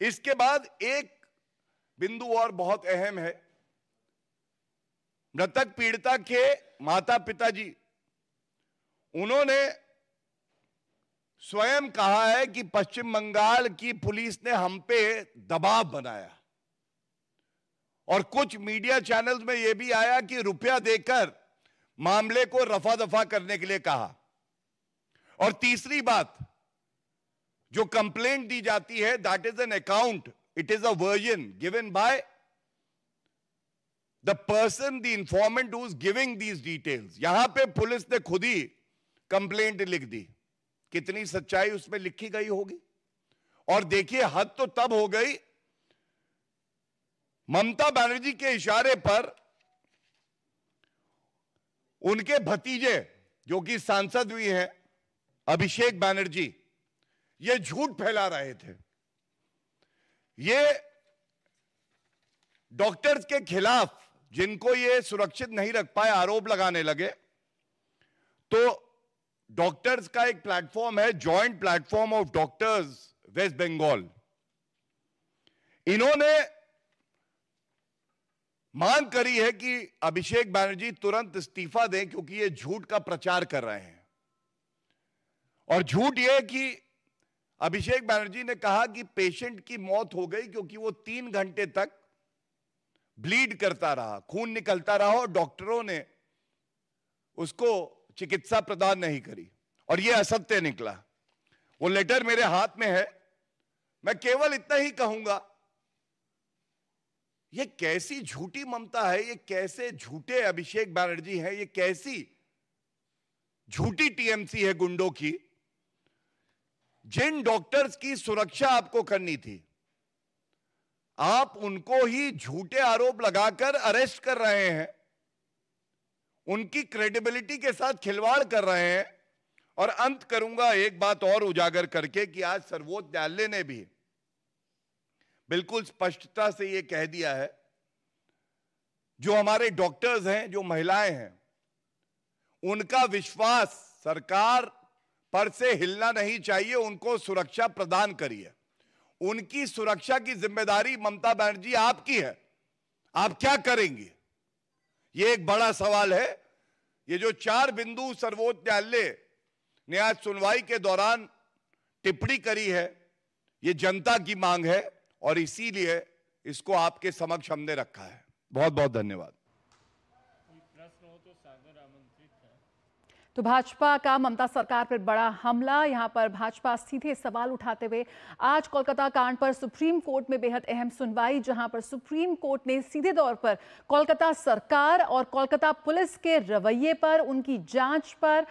इसके बाद एक बिंदु और बहुत अहम है। मृतक पीड़िता के माता पिता जी, उन्होंने स्वयं कहा है कि पश्चिम बंगाल की पुलिस ने हम पे दबाव बनाया, और कुछ मीडिया चैनल्स में यह भी आया कि रुपया देकर मामले को रफा दफा करने के लिए कहा। और तीसरी बात जो कंप्लेंट दी जाती है, that is an account, it is a version given by the person, the इंफॉर्मेंट who is giving these details. यहां पे पुलिस ने खुद ही कंप्लेंट लिख दी, कितनी सच्चाई उसमें लिखी गई होगी। और देखिए, हद तो तब हो गई, ममता बनर्जी के इशारे पर उनके भतीजे जो कि सांसद भी हैं, अभिषेक बनर्जी, ये झूठ फैला रहे थे। ये डॉक्टर्स के खिलाफ, जिनको ये सुरक्षित नहीं रख पाए, आरोप लगाने लगे। तो डॉक्टर्स का एक प्लेटफॉर्म है, joint platform of doctors west Bengal, इन्होंने मांग करी है कि अभिषेक बनर्जी तुरंत इस्तीफा दें, क्योंकि ये झूठ का प्रचार कर रहे हैं। और झूठ यह कि अभिषेक बनर्जी ने कहा कि पेशेंट की मौत हो गई क्योंकि वो 3 घंटे तक ब्लीड करता रहा, खून निकलता रहा और डॉक्टरों ने उसको चिकित्सा प्रदान नहीं करी और यह असत्य निकला। वो लेटर मेरे हाथ में है। मैं केवल इतना ही कहूंगा, ये कैसी झूठी ममता है, ये कैसे झूठे अभिषेक बैनर्जी हैं, ये कैसी झूठी टीएमसी है गुंडों की। जिन डॉक्टर्स की सुरक्षा आपको करनी थी, आप उनको ही झूठे आरोप लगाकर अरेस्ट कर रहे हैं, उनकी क्रेडिबिलिटी के साथ खिलवाड़ कर रहे हैं। और अंत करूंगा एक बात और उजागर करके कि आज सर्वोच्च न्यायालय ने भी बिल्कुल स्पष्टता से यह कह दिया है, जो हमारे डॉक्टर्स हैं, जो महिलाएं हैं, उनका विश्वास सरकार पर से हिलना नहीं चाहिए, उनको सुरक्षा प्रदान करिए। उनकी सुरक्षा की जिम्मेदारी ममता बनर्जी आपकी है, आप क्या करेंगे, यह एक बड़ा सवाल है। ये जो 4 बिंदु सर्वोच्च न्यायालय ने आज सुनवाई के दौरान टिप्पणी करी है, ये जनता की मांग है और इसीलिए इसको आपके समक्ष हमने रखा है। बहुत बहुत धन्यवाद। तो भाजपा का ममता सरकार पर बड़ा हमला। यहां पर भाजपा सीधे सवाल उठाते हुए आज कोलकाता कांड पर सुप्रीम कोर्ट में बेहद अहम सुनवाई, जहां पर सुप्रीम कोर्ट ने सीधे तौर पर कोलकाता सरकार और कोलकाता पुलिस के रवैये पर, उनकी जांच पर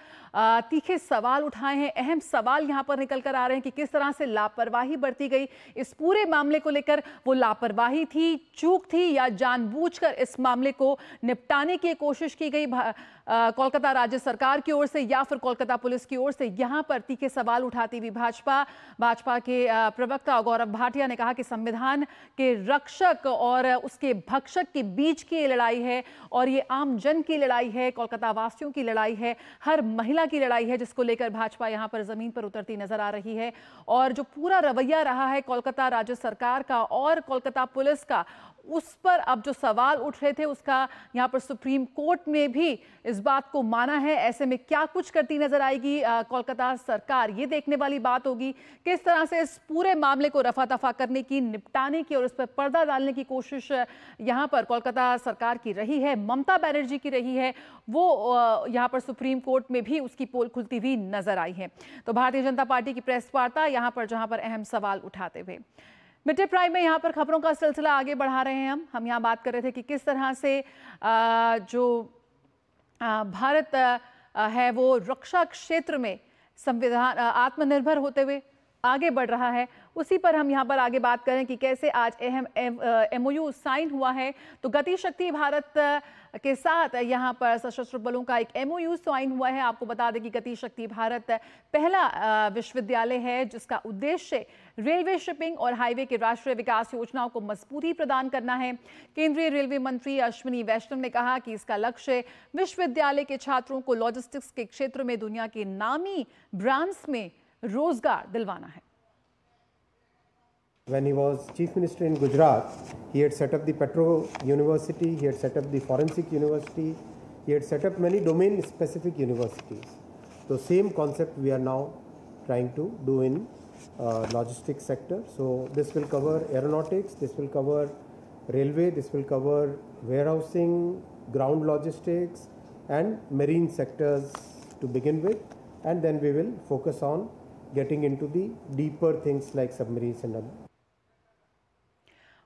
तीखे सवाल उठाए हैं। अहम सवाल यहां पर निकल कर आ रहे हैं कि किस तरह से लापरवाही बरती गई इस पूरे मामले को लेकर। वो लापरवाही थी, चूक थी, या जानबूझकर इस मामले को निपटाने की कोशिश की गई कोलकाता राज्य सरकार की ओर से या फिर कोलकाता पुलिस की ओर से। यहां पर तीखे सवाल उठाती हुई भाजपा के प्रवक्ता गौरव भाटिया ने कहा कि संविधान के रक्षक और उसके भक्षक के बीच की लड़ाई है और ये आम जन की लड़ाई है, कोलकाता वासियों की लड़ाई है, हर महिला की लड़ाई है, जिसको लेकर भाजपा यहां पर जमीन पर उतरती नजर आ रही है। और जो पूरा रवैया रहा है कोलकाता राज्य सरकार का और कोलकाता पुलिस का, उस पर अब जो सवाल उठ रहे थे उसका यहां पर सुप्रीम कोर्ट ने भी इस बात को माना है। ऐसे में क्या कुछ करती नजर आएगी कोलकाता सरकार, ये देखने वाली बात होगी। किस तरह से इस पूरे मामले को रफा दफा करने की, निपटाने की और इस पर पर्दा डालने की कोशिश यहां पर कोलकाता सरकार की रही है, ममता बनर्जी की रही है, वो यहां पर सुप्रीम कोर्ट में भी उसकी पोल खुलती हुई नजर आई है। तो भारतीय जनता पार्टी की प्रेस वार्ता यहां पर, जहां पर अहम सवाल उठाते हुए मिड डे प्राइम में यहाँ पर खबरों का सिलसिला आगे बढ़ा रहे हैं। हम यहाँ बात कर रहे थे कि किस तरह से जो भारत है वो रक्षा क्षेत्र में संविधान आत्मनिर्भर होते हुए आगे बढ़ रहा है। उसी पर हम यहाँ पर आगे बात करें कि कैसे आज अहम MOU साइन हुआ है। तो गति शक्ति भारत के साथ यहाँ पर सशस्त्र बलों का एक MOU साइन हुआ है। आपको बता दें कि गति शक्ति भारत पहला विश्वविद्यालय है जिसका उद्देश्य रेलवे, शिपिंग और हाईवे के राष्ट्रीय विकास योजनाओं को मजबूती प्रदान करना है। केंद्रीय रेलवे मंत्री अश्विनी वैष्णव ने कहा कि इसका लक्ष्य विश्वविद्यालय के छात्रों को लॉजिस्टिक्स के क्षेत्र में दुनिया के नामी ब्रांड्स में रोजगार दिलवाना है। When he was Chief Minister in Gujarat, he had set up the Petro University, he had set up the Forensic University, he had set up many domain-specific universities. So same concept we are now trying to do in logistics sector. So this will cover aeronautics, this will cover railway, this will cover warehousing, ground logistics and marine sectors to begin with, and then we will focus on getting into the deeper things like submarines and other.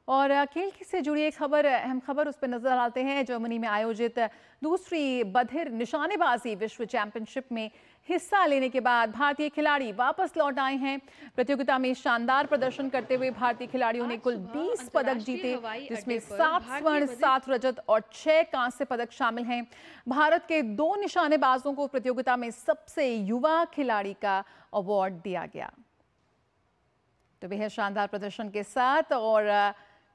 और खेल से जुड़ी एक खबर, अहम खबर, उस पर नजर डालते हैं। जर्मनी में आयोजित दूसरी बधिर निशानेबाजी विश्व चैंपियनशिप में हिस्सा लेने के बाद भारतीय खिलाड़ी वापस लौट आए हैं। प्रतियोगिता में शानदार प्रदर्शन करते हुए भारतीय खिलाड़ियों ने कुल 20 पदक जीते, जिसमें 7 स्वर्ण, 7 रजत और 6 कांस्य पदक शामिल हैं। भारत के 2 निशानेबाजों को प्रतियोगिता में सबसे युवा खिलाड़ी का अवार्ड दिया गया। तो बेहद शानदार प्रदर्शन के साथ और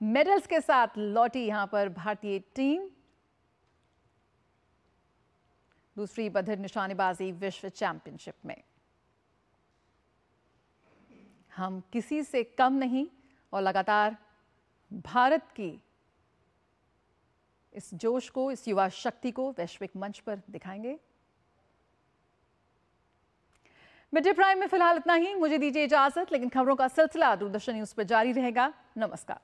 मेडल्स के साथ लौटी यहां पर भारतीय टीम। दूसरी बधिर निशानेबाजी विश्व चैंपियनशिप में हम किसी से कम नहीं और लगातार भारत की इस जोश को, इस युवा शक्ति को वैश्विक मंच पर दिखाएंगे। मिड डे प्राइम में फिलहाल इतना ही। मुझे दीजिए इजाजत, लेकिन खबरों का सिलसिला दूरदर्शन न्यूज पर जारी रहेगा। नमस्कार।